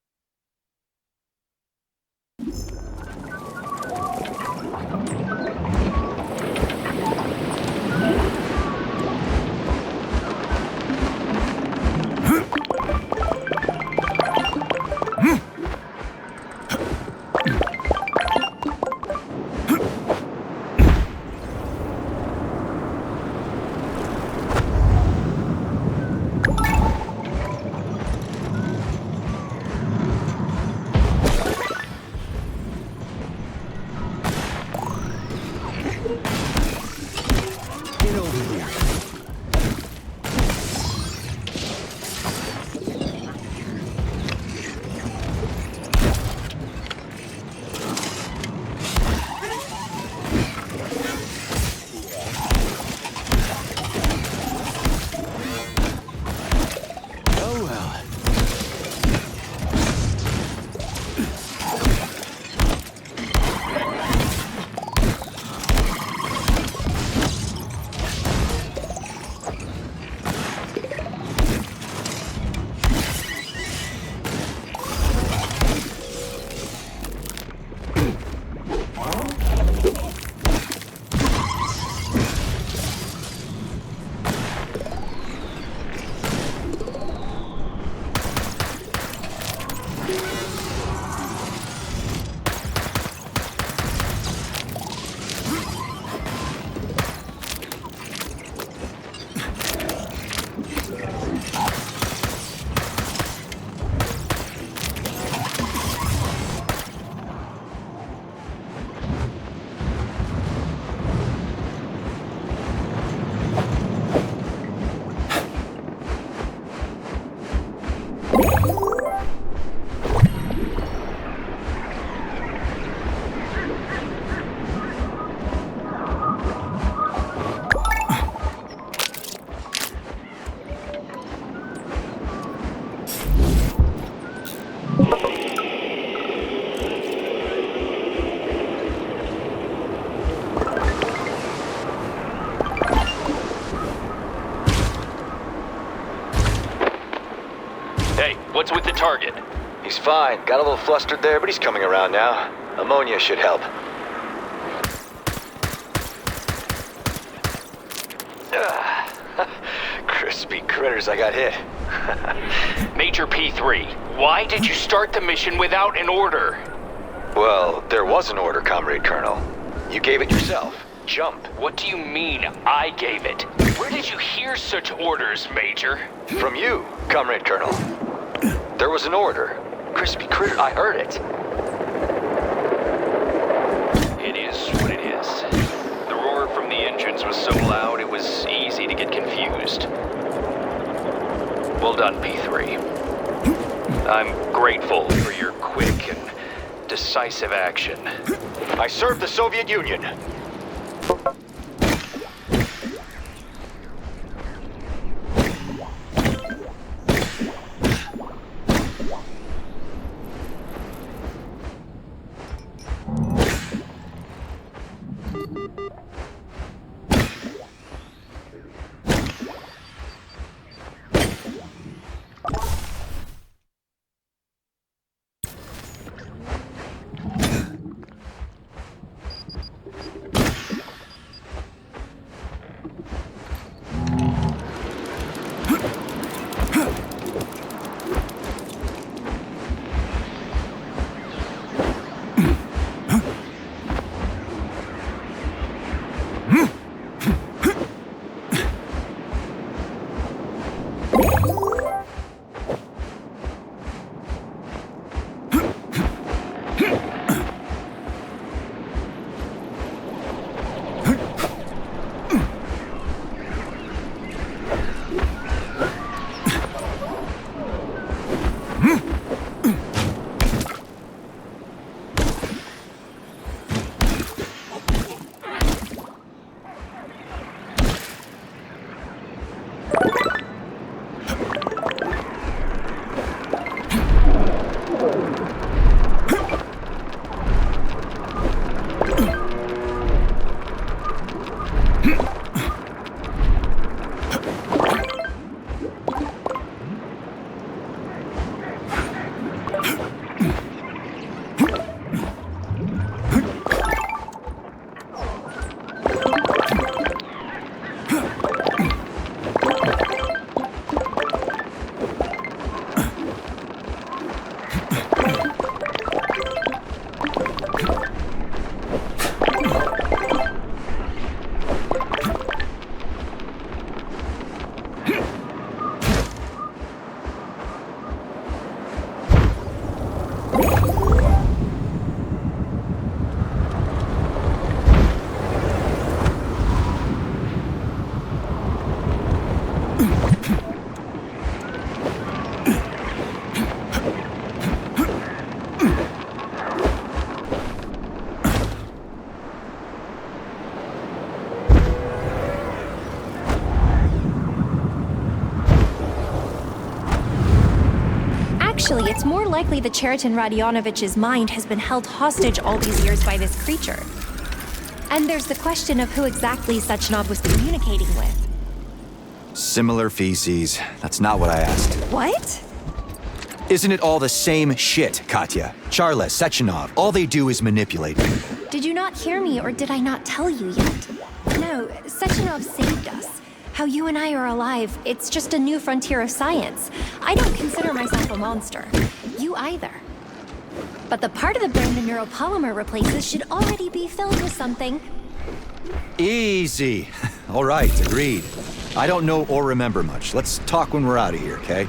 What's with the target? He's fine. Got a little flustered there, but he's coming around now. Ammonia should help. Crispy critters, I got hit. Major P3, why did you start the mission without an order? Well, there was an order, Comrade Colonel. You gave it yourself. Jump. What do you mean, I gave it? Where did you hear such orders, Major? From you, Comrade Colonel. There was an order. Crispy critter, I heard it. It is what it is. The roar from the engines was so loud it was easy to get confused. Well done, P3. I'm grateful for your quick and decisive action. I served the Soviet Union. Actually, it's more likely that Cheriton Radionovich's mind has been held hostage all these years by this creature. And there's the question of who exactly Sechenov was communicating with. Similar feces. That's not what I asked. What? Isn't it all the same shit, Katya? Charles, Sechenov, all they do is manipulate. Did you not hear me, or did I not tell you yet? No, Sechenov saved us. How you and I are alive, it's just a new frontier of science. I don't consider myself a monster. You either. But the part of the brain the neuropolymer replaces should already be filled with something. Easy. All right, agreed. I don't know or remember much. Let's talk when we're out of here, okay?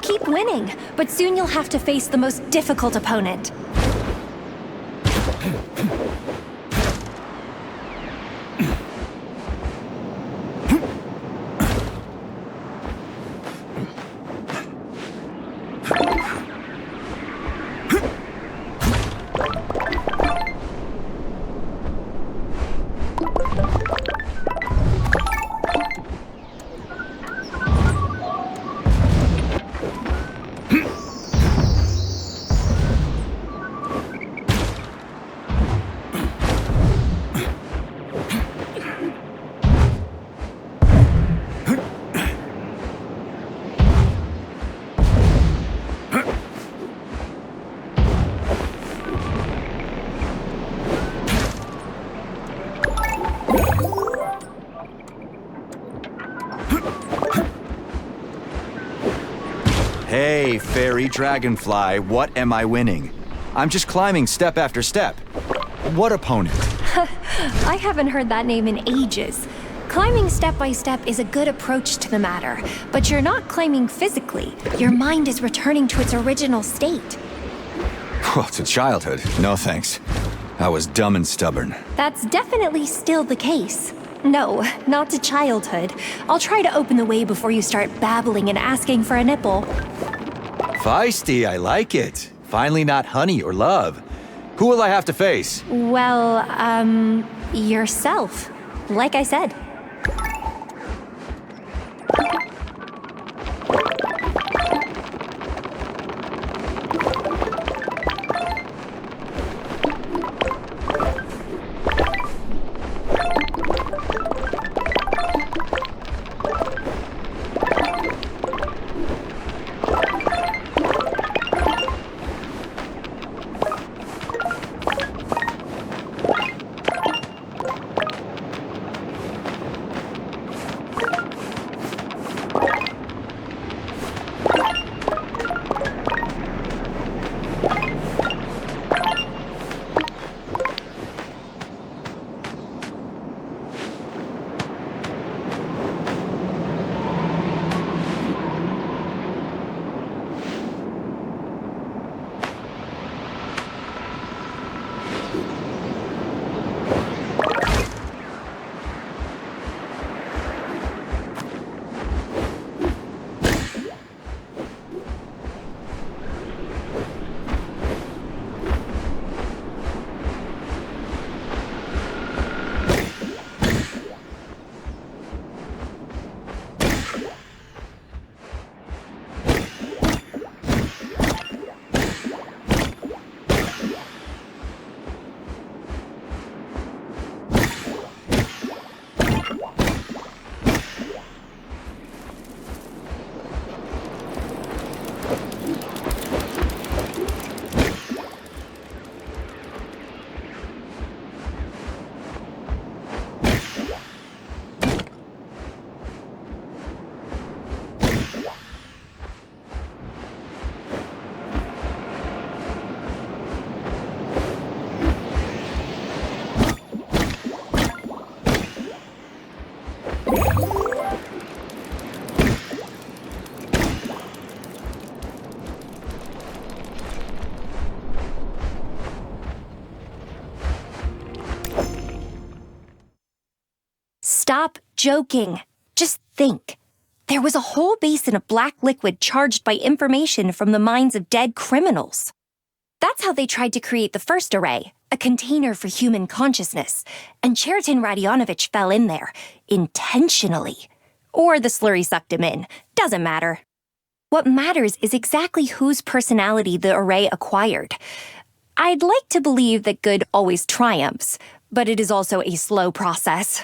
Keep winning, but soon you'll have to face the most difficult opponent. Hey, fairy dragonfly, what am I winning? I'm just climbing step after step. What opponent? I haven't heard that name in ages. Climbing step by step is a good approach to the matter, but you're not climbing physically. Your mind is returning to its original state. Well, to childhood. No thanks. I was dumb and stubborn. That's definitely still the case. No, not to childhood. I'll try to open the way before you start babbling and asking for a nipple. Feisty, I like it. Finally not honey or love. Who will I have to face? Well, yourself. Like I said. Stop joking. Just think. There was a whole basin of black liquid charged by information from the minds of dead criminals. That's how they tried to create the first array, a container for human consciousness, and Cheriton Radionovich fell in there, intentionally. Or the slurry sucked him in. Doesn't matter. What matters is exactly whose personality the array acquired. I'd like to believe that good always triumphs, but it is also a slow process.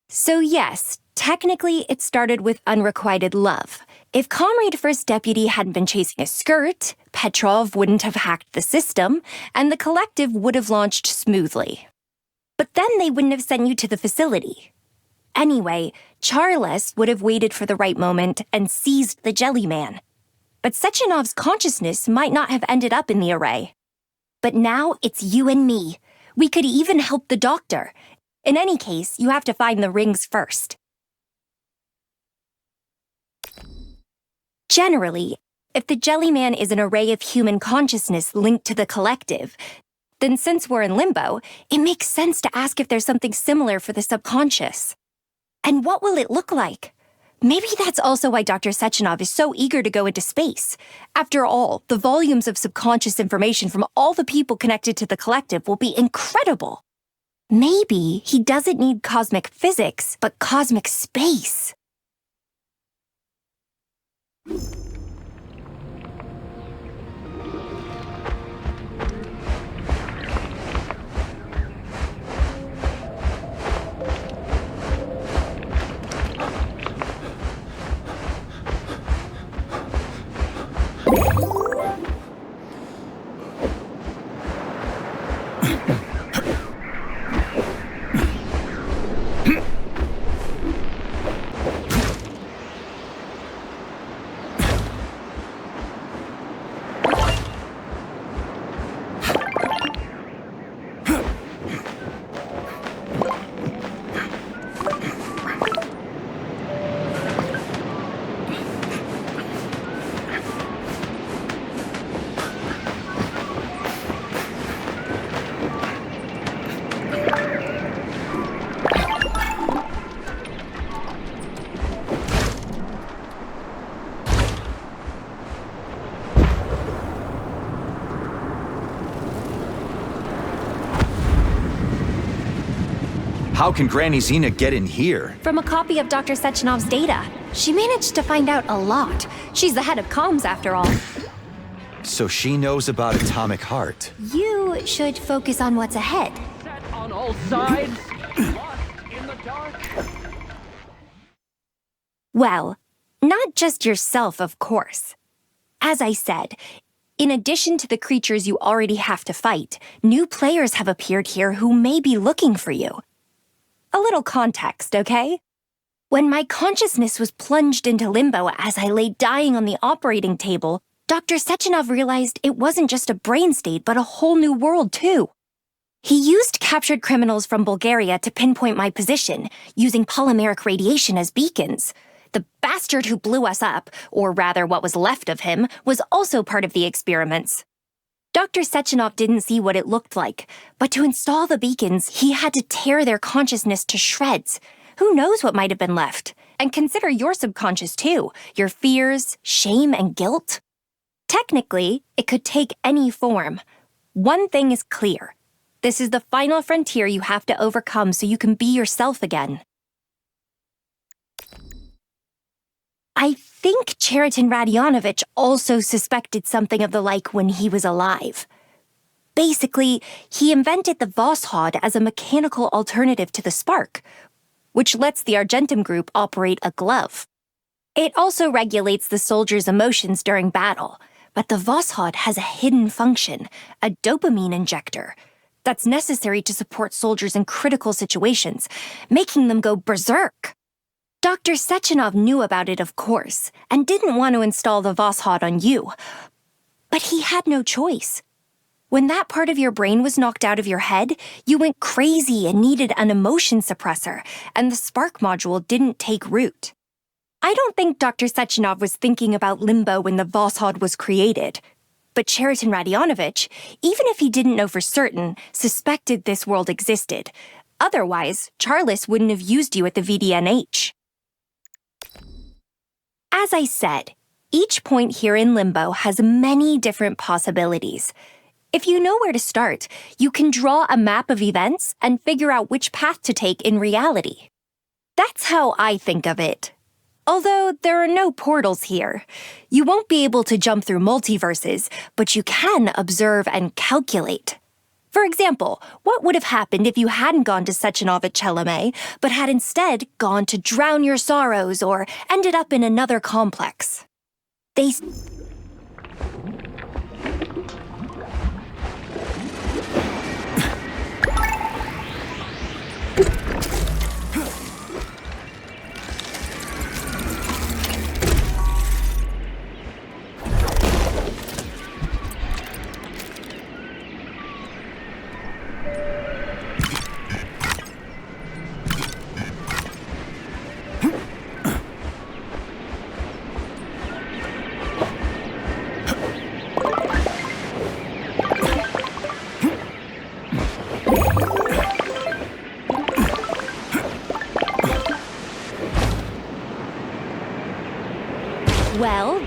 So yes, technically it started with unrequited love. If Comrade First Deputy hadn't been chasing a skirt, Petrov wouldn't have hacked the system, and the collective would have launched smoothly. But then they wouldn't have sent you to the facility. Anyway, Charles would have waited for the right moment and seized the Jelly Man. But Sechenov's consciousness might not have ended up in the array. But now it's you and me. We could even help the doctor. In any case, you have to find the rings first. Generally, if the Jellyman is an array of human consciousness linked to the collective, then since we're in Limbo, it makes sense to ask if there's something similar for the subconscious. And what will it look like? Maybe that's also why Dr. Sechenov is so eager to go into space. After all, the volumes of subconscious information from all the people connected to the collective will be incredible. Maybe he doesn't need cosmic physics, but cosmic space. How can Granny Xena get in here? From a copy of Dr. Sechenov's data. She managed to find out a lot. She's the head of comms, after all. So she knows about Atomic Heart. You should focus on what's ahead. Set on all sides, lost in the dark. Well, not just yourself, of course. As I said, in addition to the creatures you already have to fight, new players have appeared here who may be looking for you. A little context, okay? When my consciousness was plunged into limbo as I lay dying on the operating table, Dr. Sechenov realized it wasn't just a brain state, but a whole new world, too. He used captured criminals from Bulgaria to pinpoint my position, using polymeric radiation as beacons. The bastard who blew us up, or rather what was left of him, was also part of the experiments. Dr. Sechenov didn't see what it looked like, but to install the beacons, he had to tear their consciousness to shreds. Who knows what might have been left? And consider your subconscious too, your fears, shame, and guilt. Technically, it could take any form. One thing is clear. This is the final frontier you have to overcome so you can be yourself again. I think Cheriton Radionovich also suspected something of the like when he was alive. Basically, he invented the Voskhod as a mechanical alternative to the spark, which lets the Argentum group operate a glove. It also regulates the soldiers' emotions during battle, but the Voskhod has a hidden function, a dopamine injector, that's necessary to support soldiers in critical situations, making them go berserk. Dr. Sechenov knew about it, of course, and didn't want to install the Voskhod on you. But he had no choice. When that part of your brain was knocked out of your head, you went crazy and needed an emotion suppressor, and the spark module didn't take root. I don't think Dr. Sechenov was thinking about Limbo when the Voskhod was created. But Cheriton Radionovich, even if he didn't know for certain, suspected this world existed. Otherwise, Charles wouldn't have used you at the VDNH. As I said, each point here in Limbo has many different possibilities. If you know where to start, you can draw a map of events and figure out which path to take in reality. That's how I think of it. Although there are no portals here. You won't be able to jump through multiverses, but you can observe and calculate. For example, what would have happened if you hadn't gone to Sechenov at Chelome, but had instead gone to drown your sorrows or ended up in another complex? They...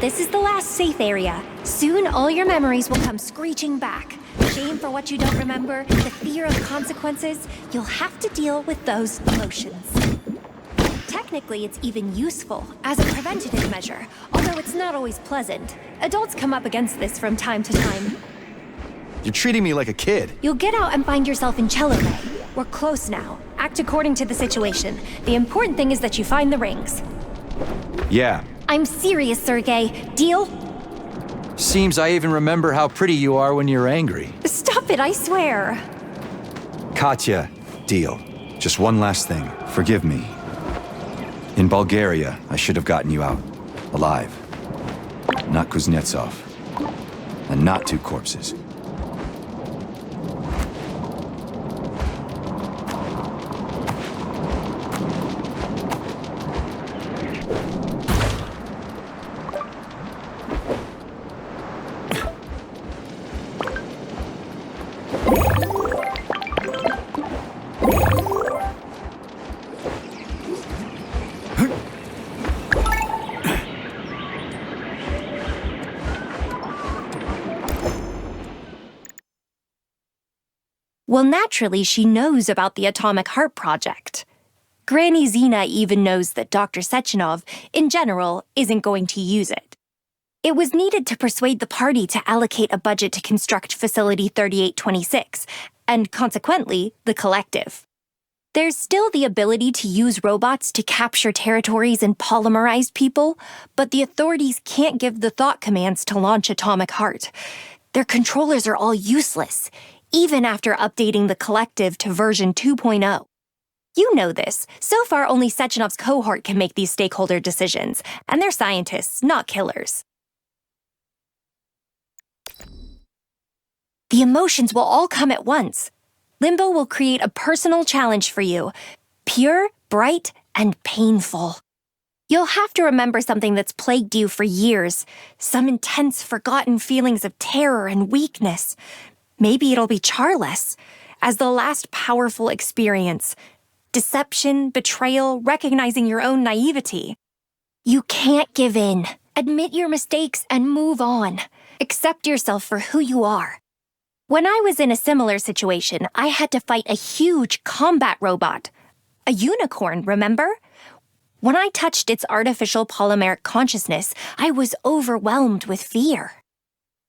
this is the last safe area. Soon all your memories will come screeching back. Shame for what you don't remember, the fear of consequences. You'll have to deal with those emotions. Technically, it's even useful as a preventative measure, although it's not always pleasant. Adults come up against this from time to time. You're treating me like a kid. You'll get out and find yourself in Cello Bay. We're close now. Act according to the situation. The important thing is that you find the rings. Yeah. I'm serious, Sergei. Deal? Seems I even remember how pretty you are when you're angry. Stop it, I swear. Katya, deal. Just one last thing. Forgive me. In Bulgaria, I should have gotten you out. Alive. Not Kuznetsov. And not two corpses. Well, naturally, she knows about the Atomic Heart Project. Granny Zena even knows that Dr. Sechenov, in general, isn't going to use it. It was needed to persuade the party to allocate a budget to construct Facility 3826, and consequently, the Collective. There's still the ability to use robots to capture territories and polymerize people, but the authorities can't give the thought commands to launch Atomic Heart. Their controllers are all useless, even after updating the Collective to version 2.0. You know this. So far, only Sechenov's cohort can make these stakeholder decisions, and they're scientists, not killers. The emotions will all come at once. Limbo will create a personal challenge for you. Pure, bright, and painful. You'll have to remember something that's plagued you for years. Some intense, forgotten feelings of terror and weakness. Maybe it'll be Charless, as the last powerful experience. Deception, betrayal, recognizing your own naivety. You can't give in. Admit your mistakes and move on. Accept yourself for who you are. When I was in a similar situation, I had to fight a huge combat robot. A unicorn, remember? When I touched its artificial polymeric consciousness, I was overwhelmed with fear.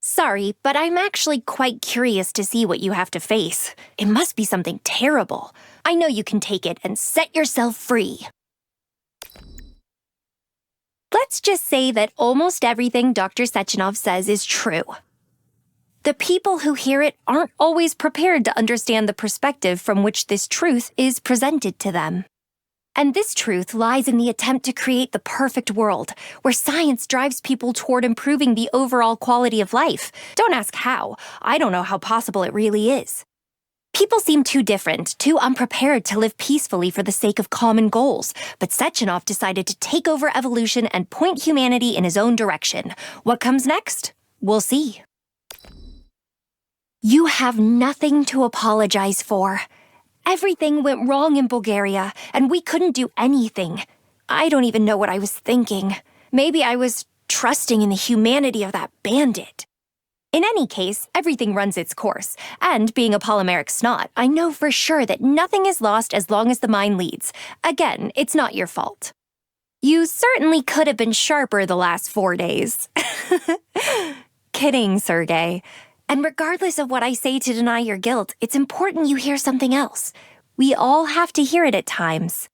Sorry, but I'm actually quite curious to see what you have to face. It must be something terrible. I know you can take it and set yourself free. Let's just say that almost everything Dr. Sechenov says is true. The people who hear it aren't always prepared to understand the perspective from which this truth is presented to them. And this truth lies in the attempt to create the perfect world, where science drives people toward improving the overall quality of life. Don't ask how. I don't know how possible it really is. People seem too different, too unprepared to live peacefully for the sake of common goals, but Sechenov decided to take over evolution and point humanity in his own direction. What comes next? We'll see. You have nothing to apologize for. Everything went wrong in Bulgaria, and we couldn't do anything. I don't even know what I was thinking. Maybe I was trusting in the humanity of that bandit. In any case, everything runs its course, and being a polymeric snot, I know for sure that nothing is lost as long as the mind leads. Again, it's not your fault. You certainly could have been sharper the last 4 days. Kidding, Sergei. And regardless of what I say to deny your guilt, it's important you hear something else. We all have to hear it at times.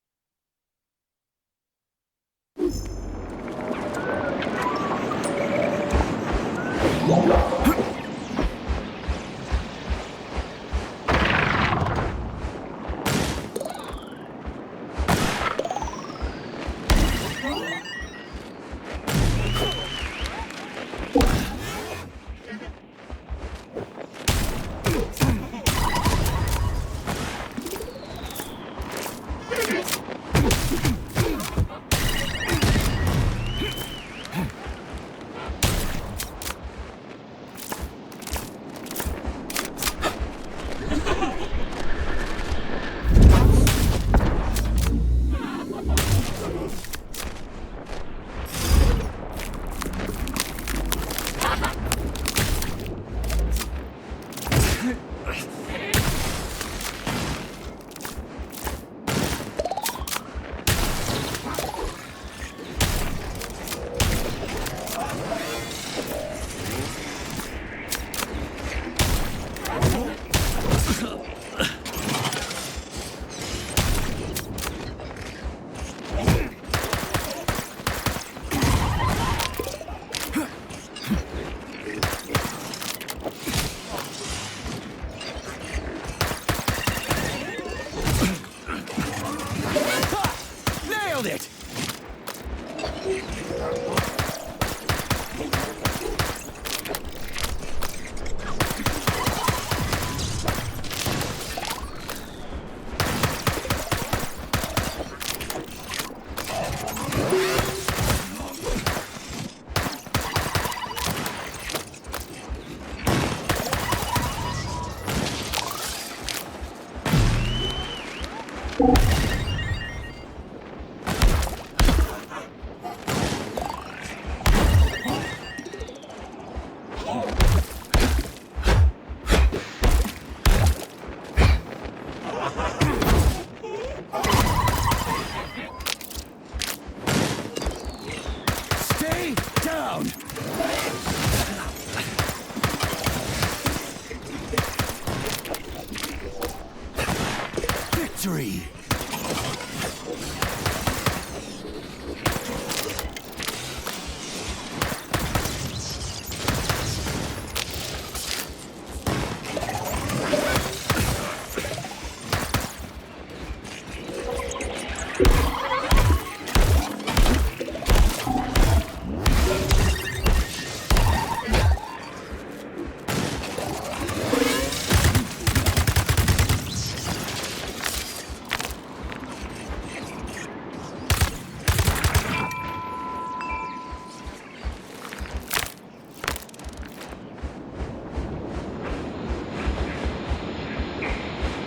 Nailed it! Stay down! Victory!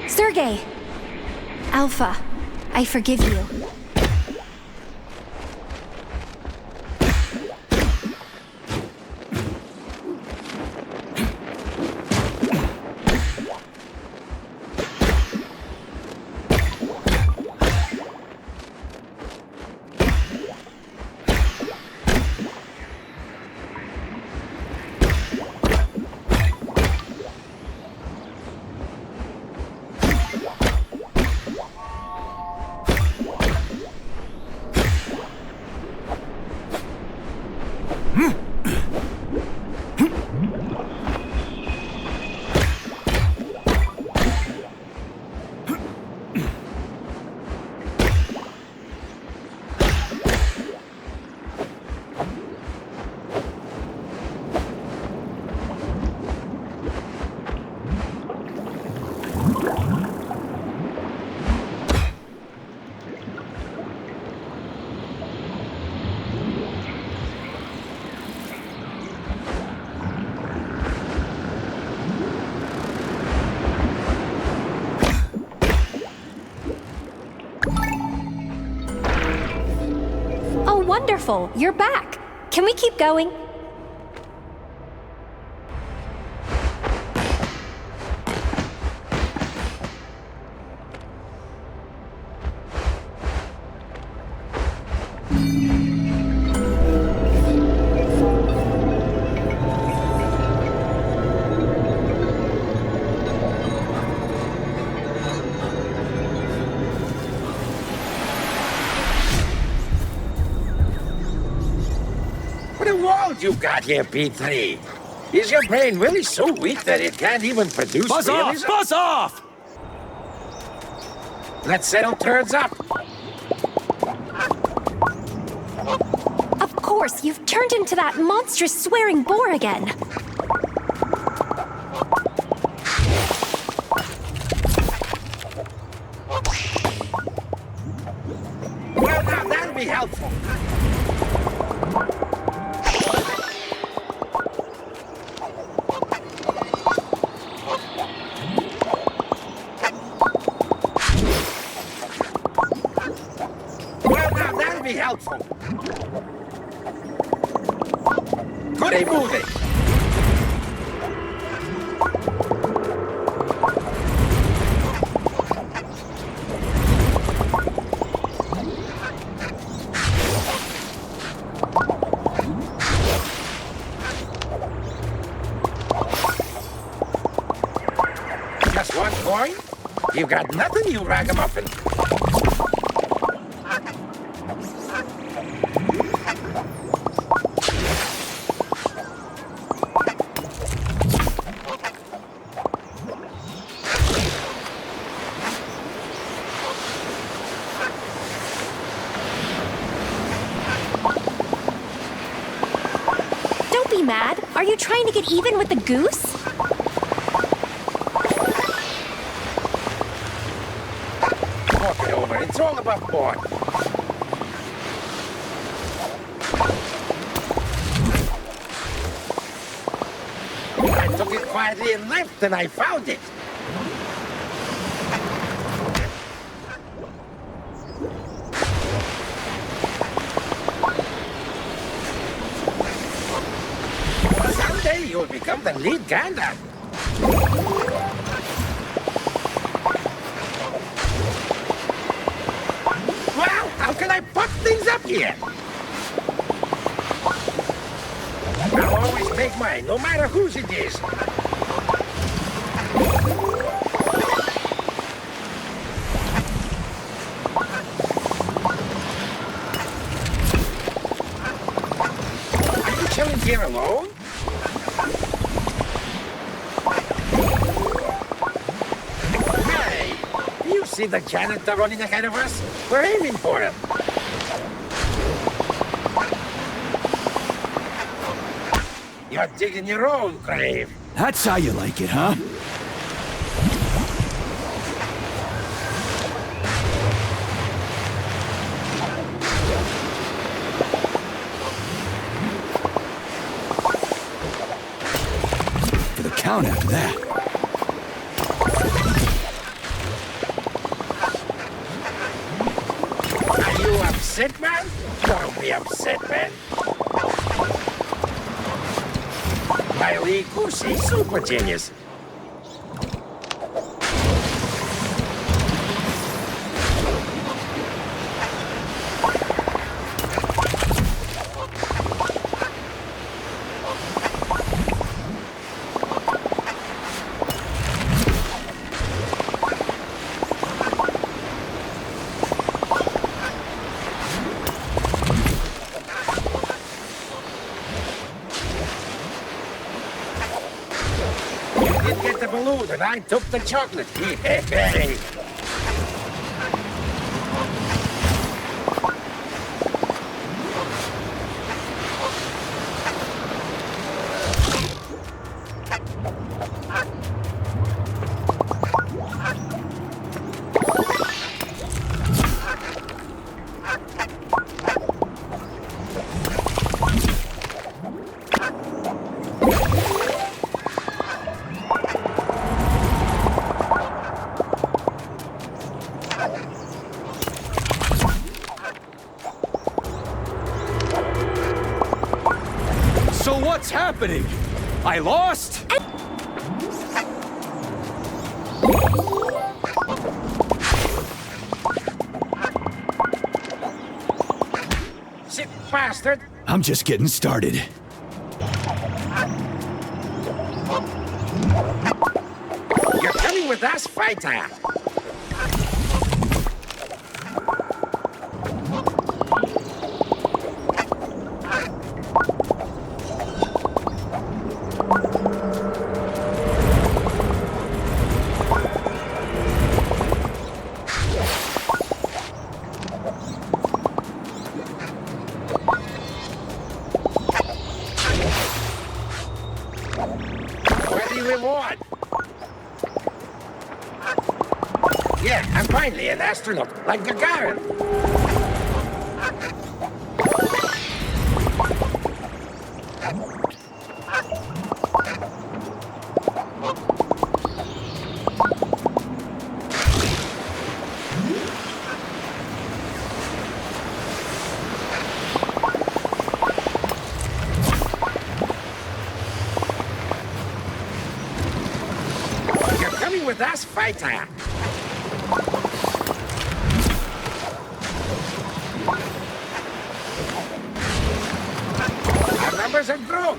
Sergei! Alpha, I forgive you. Oh, wonderful! You're back! Can we keep going? What a world you got here, P3. Is your brain really so weak that it can't even produce Buzz off! realism? Buzz off! Let's settle turds up. Of course, you've turned into that monstrous swearing boar again. Well, now that'll be helpful. Well, now that'll be helpful. Goody moving. coin? You've got nothing, you ragamuffin. Don't be mad. Are you trying to get even with the goose? Walk it over. It's all above board. I took it quietly and left, and I found it. Someday you'll become the lead gander. Wow, how can I fuck things up here? I'll always take mine, no matter whose it is. Are you chilling here alone? Hey, you see the janitor running ahead of us? We're aiming for him. You're digging your own grave. That's how you like it, huh? For the count after that. Are you upset, man? Don't be upset, man. Wiley Goosey Super Genius. You didn't get the balloon, and I took the chocolate. Hey. So what's happening? I lost? Sick bastard. I'm just getting started. You're coming with us, fighter. Worthy reward. Yeah, I'm finally an astronaut, like Gagarin. You're coming with us, fighter. Our numbers have grown.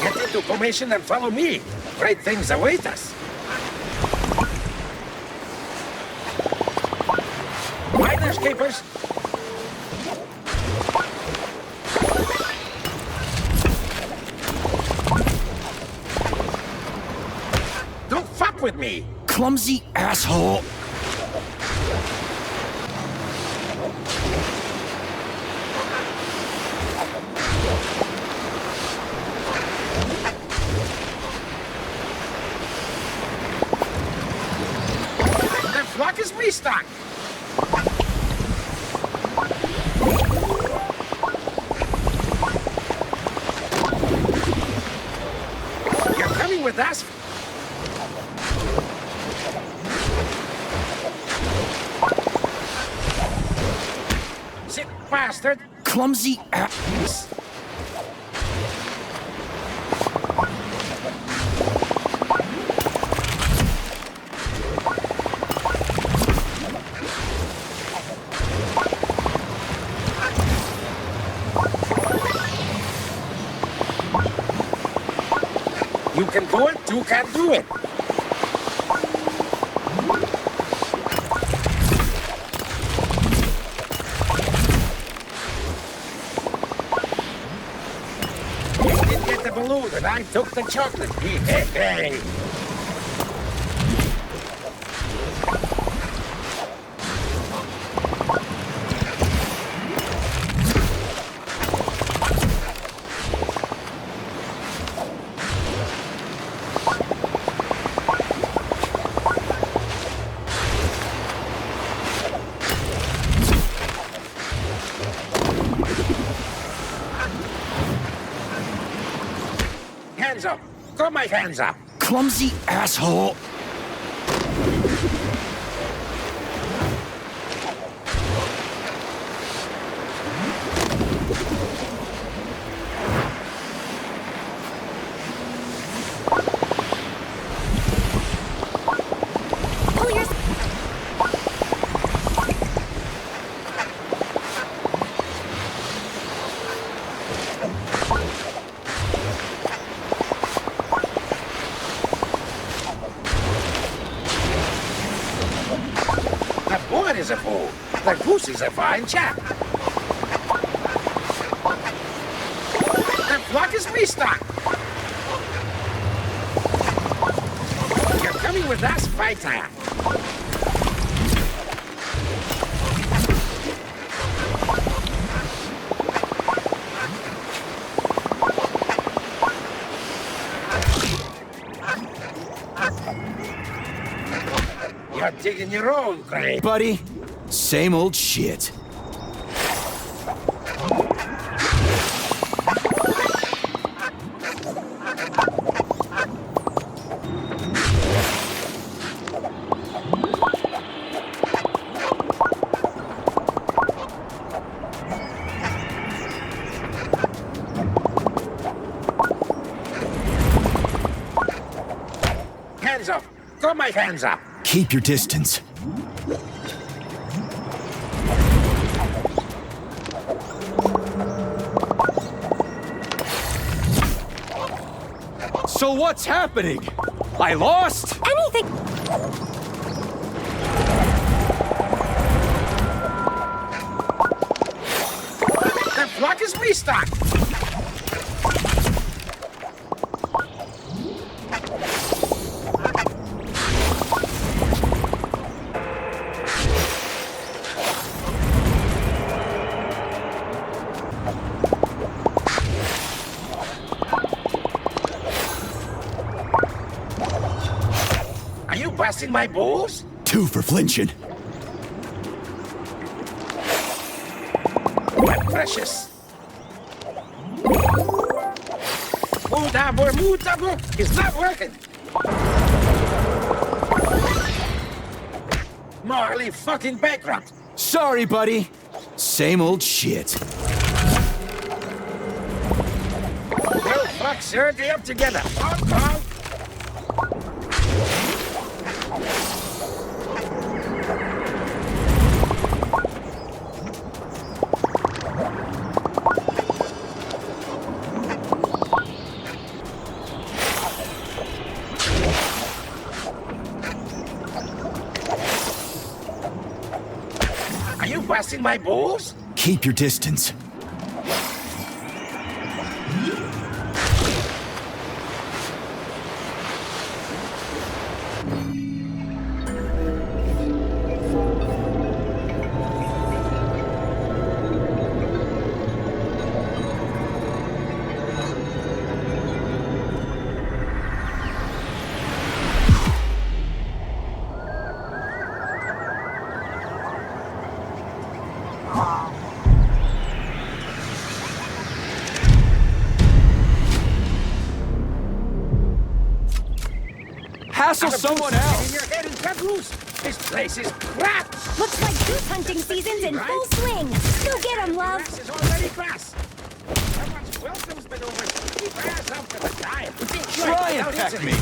Get in to formation and follow me. Great things await us. Miners, keepers. Don't fuck with me. Clumsy asshole! The flock is restocked. You're coming with us? Sick bastard. Clumsy ass. You can do it, you can do it. You didn't get the balloon and I took the chocolate. Hey. Hands up. Throw my hands up. Clumsy asshole! Pull your... The boy is a fool. The goose is a fine chap. The flock is restocked. You're coming with us, fighter. You're digging your own grave. Buddy, same old shit. Hands up. Throw my hands up. Keep your distance. So what's happening? I lost? Anything... The flock is restocked. Are you busting my balls? 2 for flinching. What precious. Move, it's not working. Morally fucking bankrupt. Sorry, buddy. Same old shit. Well, fuck, sir, they up together. Honk. busting my balls? Keep your distance. Hassle someone In else! your head and cut loose. This place is crap. Looks like goose hunting season's in full swing. Go get 'em, love. Grass is already grass. Someone's welcome's been over. Keep your ass out for the time. Try and peck me!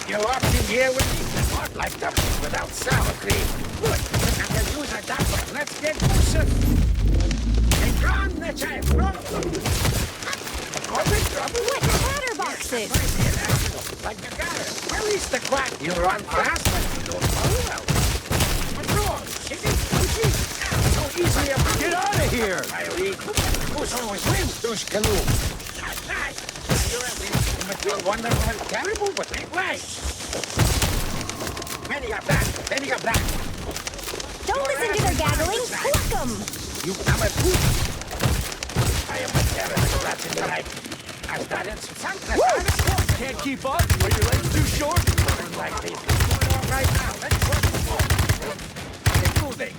You're up in here with me. Not like dumplings without sour cream. Good. I can use a dumpling. Let's get closer. Hey, run, the child. Run. I'm in trouble. What chatterboxes? Like you got it. Where is the quack? You run fast, but you don't follow well. What's wrong? Chicken? Pushy? So easily about Get out of here! Riley. Who's always wins, douche canoe? Nice. You're in between wonderful and terrible, but ain't right. Many of that. Many of that. Don't listen to their gaggling. Pluck 'em. You come at who? I am a terrorist rat in the night. I've done it. Can't keep up? Are your legs too short? Like this. Going on right now. Let's work the ball. Keep moving.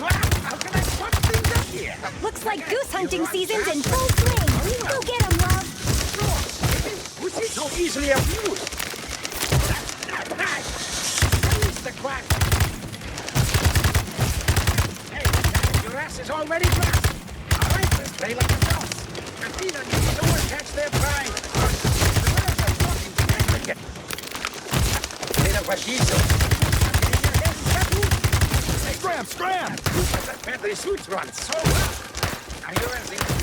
How can I fuck things up here? Looks like goose hunting season's in full swing. Go get 'em, love. Who's it so easily abused? That's not nice. Where's the quack? Hey, your ass is already grass. All right, let's play like adults. Athena needs no one catch their pride. Scram, scram! That feathery suits run so well. Now you're everything.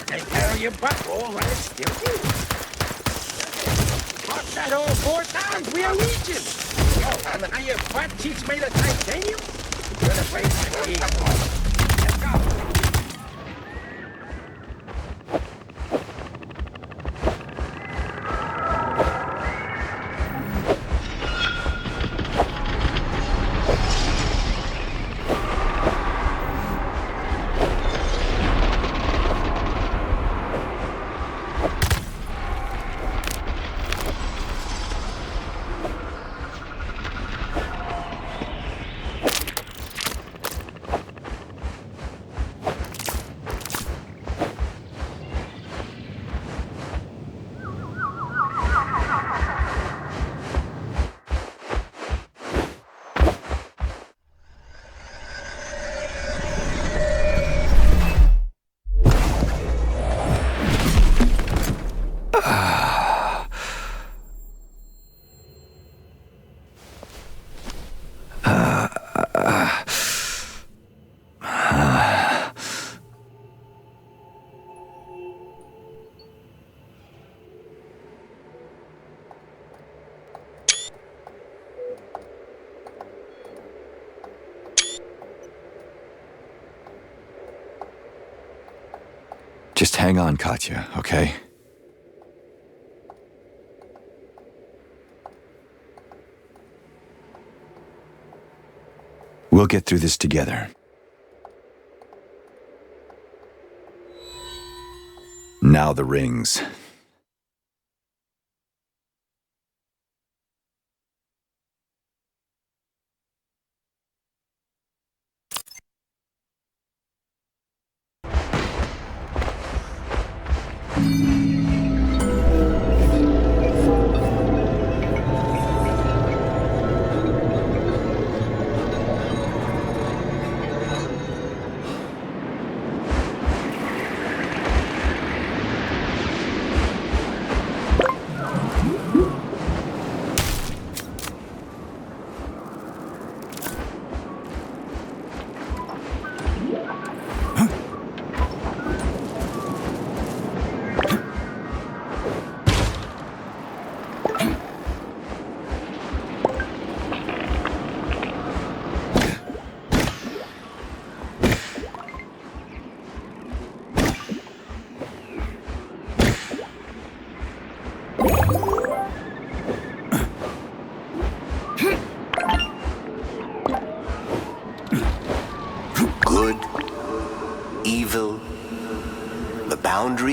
Take care of your butthole while it's still new. Pop that all 4 times. We are reaching. Oh, and now your butt cheeks made of titanium? You're the place to be. Let's go. Just hang on, Katya, okay? We'll get through this together. Now the rings.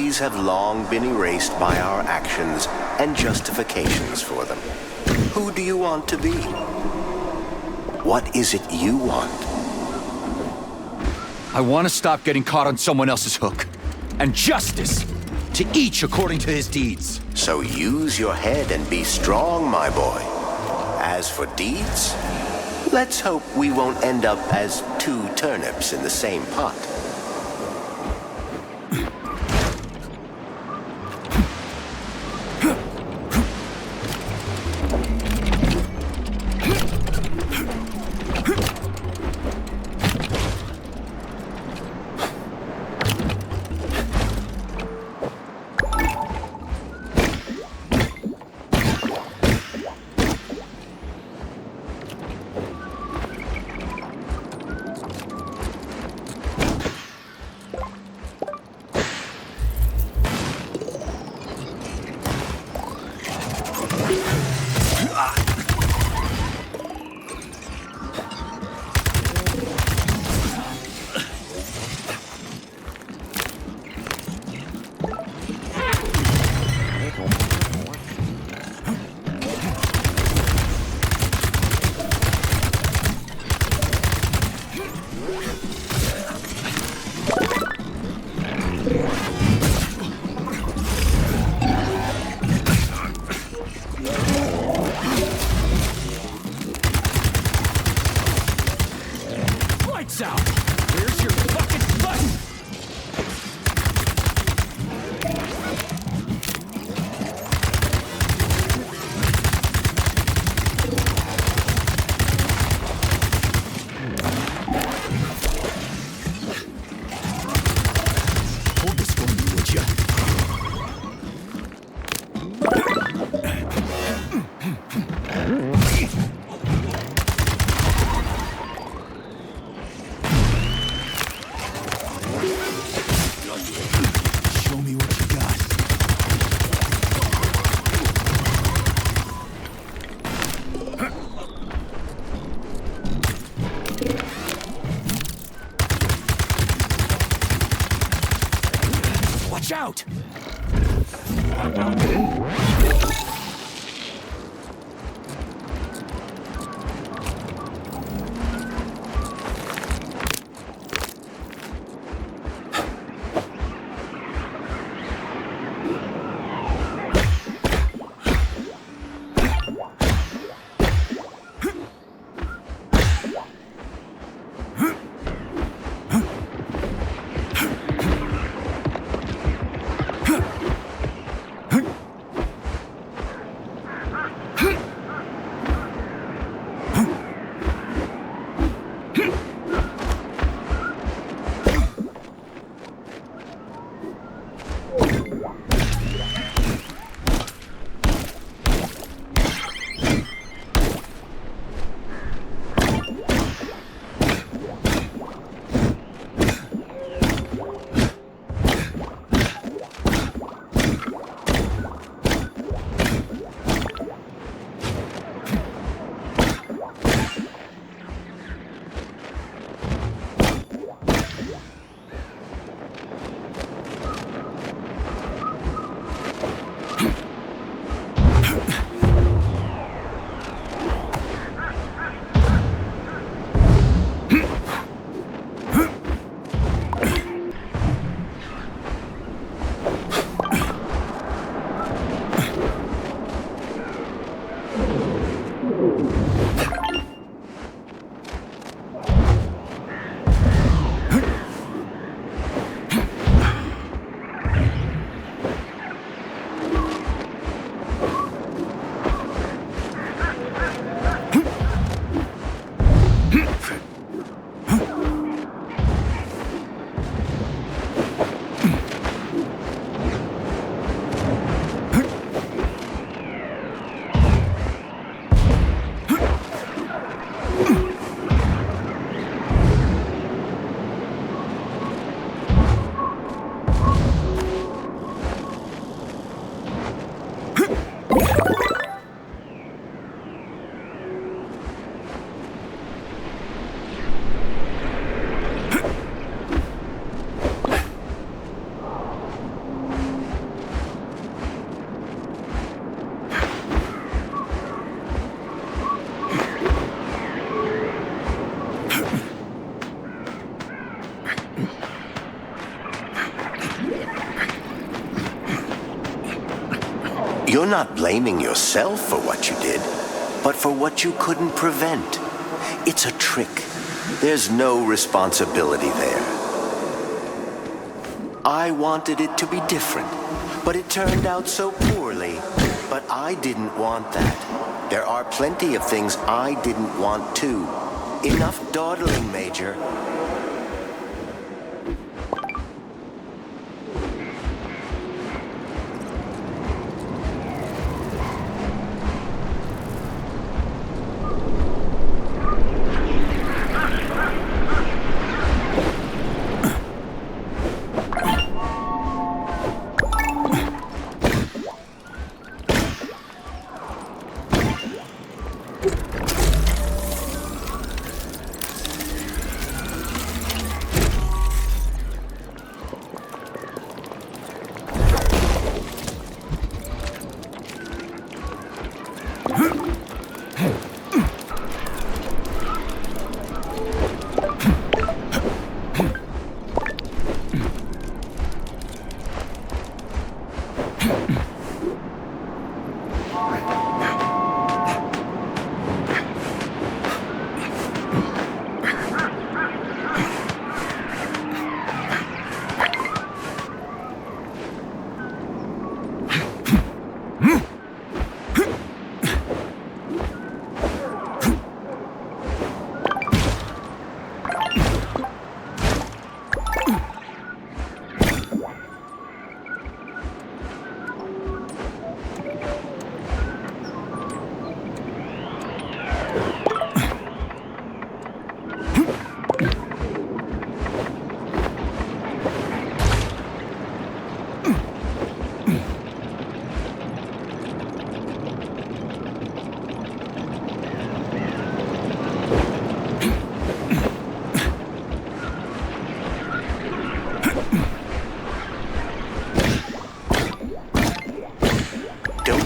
Memories have long been erased by our actions and justifications for them. Who do you want to be? What is it you want? I want to stop getting caught on someone else's hook. And justice to each according to his deeds. So use your head and be strong, my boy. As for deeds, let's hope we won't end up as two turnips in the same pot. Lights out! Where's your fucking button? Hold this for me, would ya? Show me what you got. Watch out! You're not blaming yourself for what you did, but for what you couldn't prevent. It's a trick. There's no responsibility there. I wanted it to be different, but it turned out so poorly. But I didn't want that. There are plenty of things I didn't want too. Enough dawdling, Major.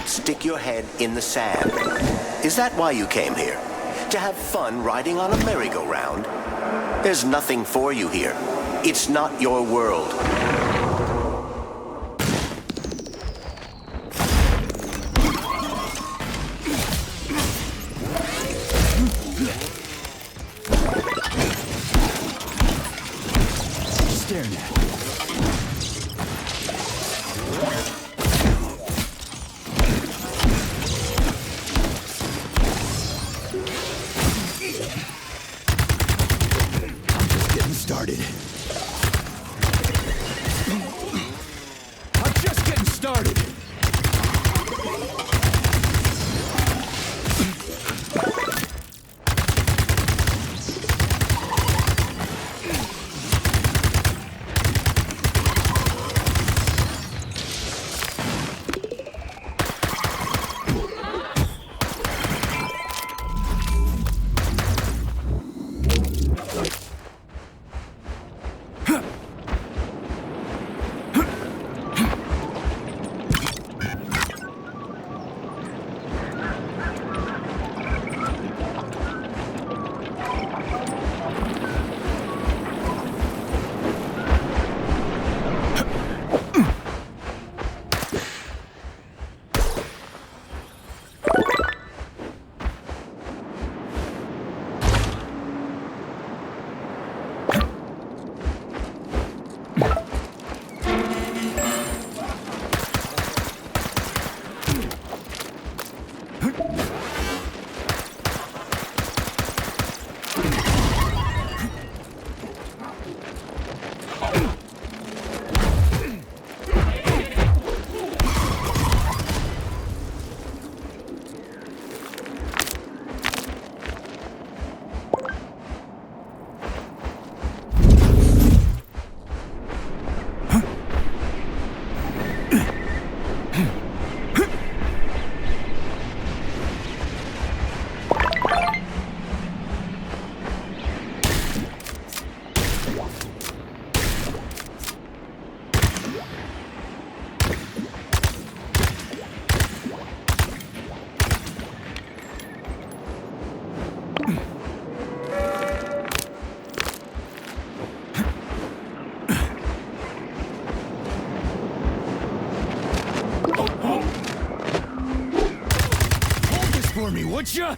Stick your head in the sand. Is that why you came here? To have fun riding on a merry-go-round? There's nothing for you here. It's not your world. Staring at. Started. I'm just getting started. would ya?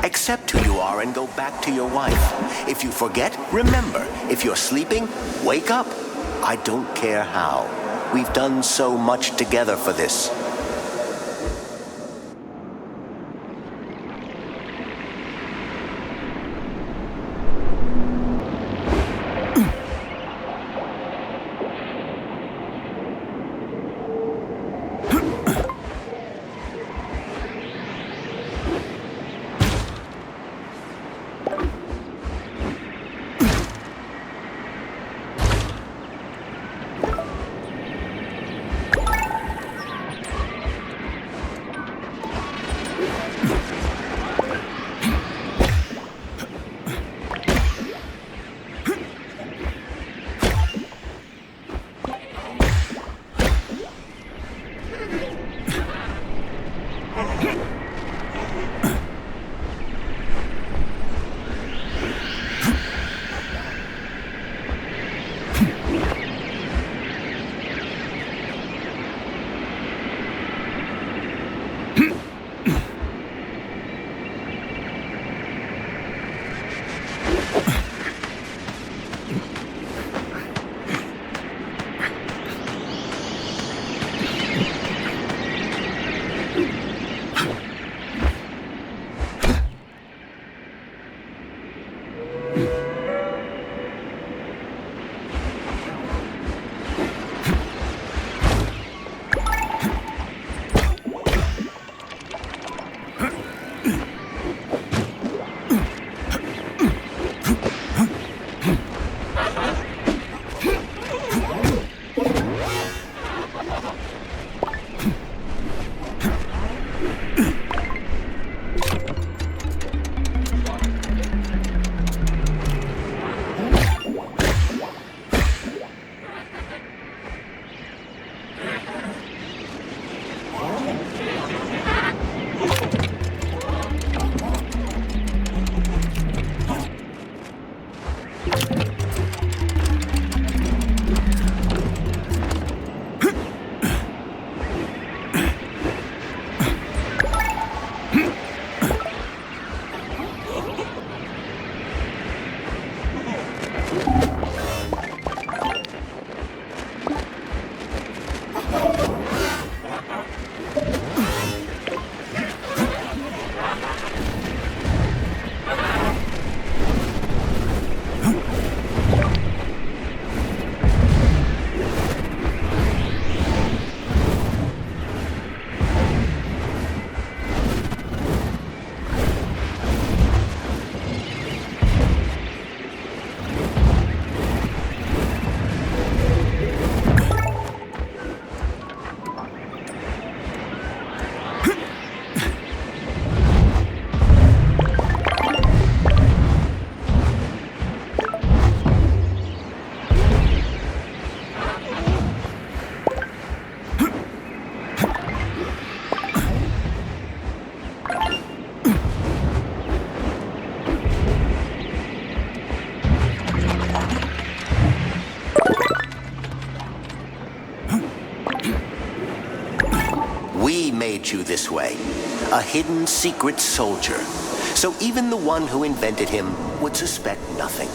Accept who you are and go back to your wife. If you forget, remember. If you're sleeping, wake up. I don't care how. We've done so much together for this. We made you this way, a hidden secret soldier. So even the one who invented him would suspect nothing.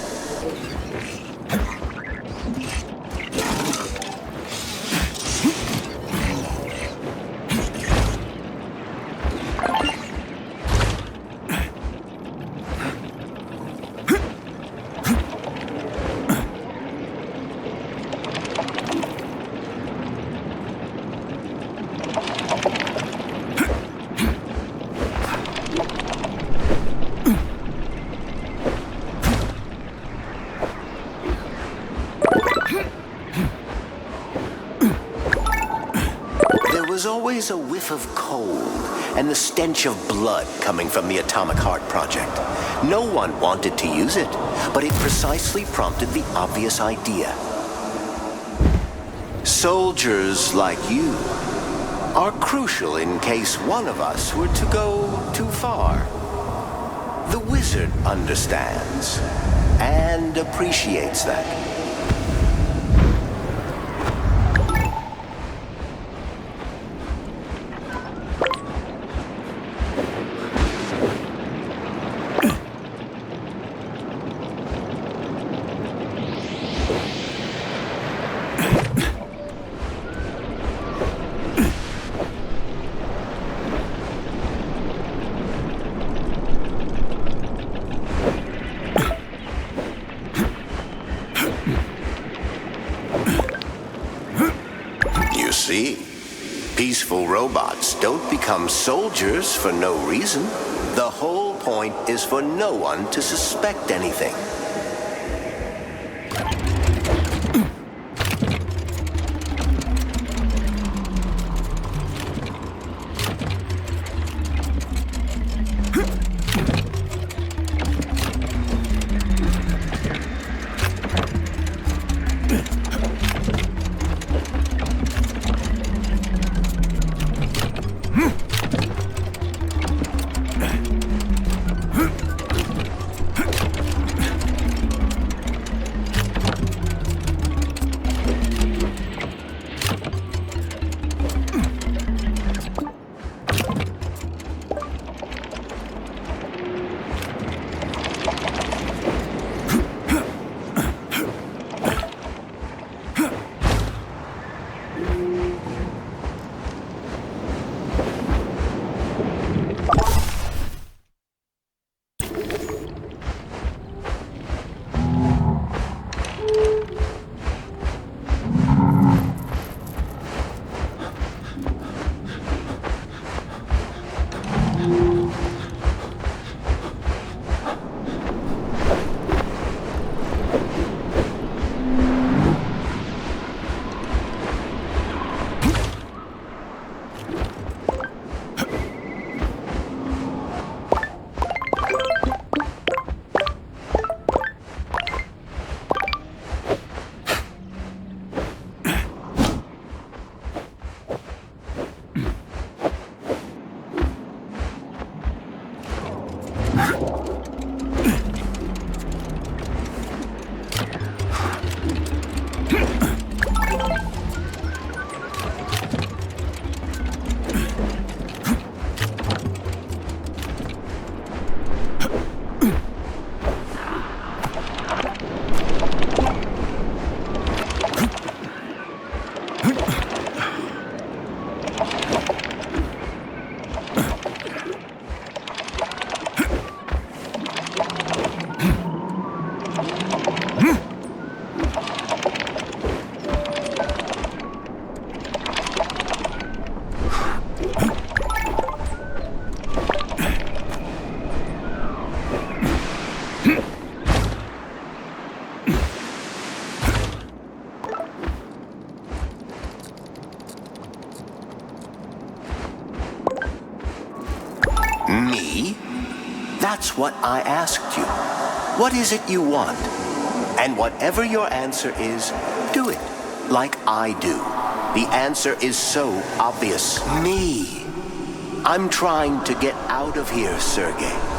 There was always a whiff of cold and the stench of blood coming from the Atomic Heart Project. No one wanted to use it, but it precisely prompted the obvious idea. Soldiers like you are crucial in case one of us were to go too far. The wizard understands and appreciates that. See? Peaceful robots don't become soldiers for no reason. The whole point is for no one to suspect anything. Me? That's what I asked you. What is it you want? And whatever your answer is, do it, like I do. The answer is so obvious. Me. I'm trying to get out of here, Sergei.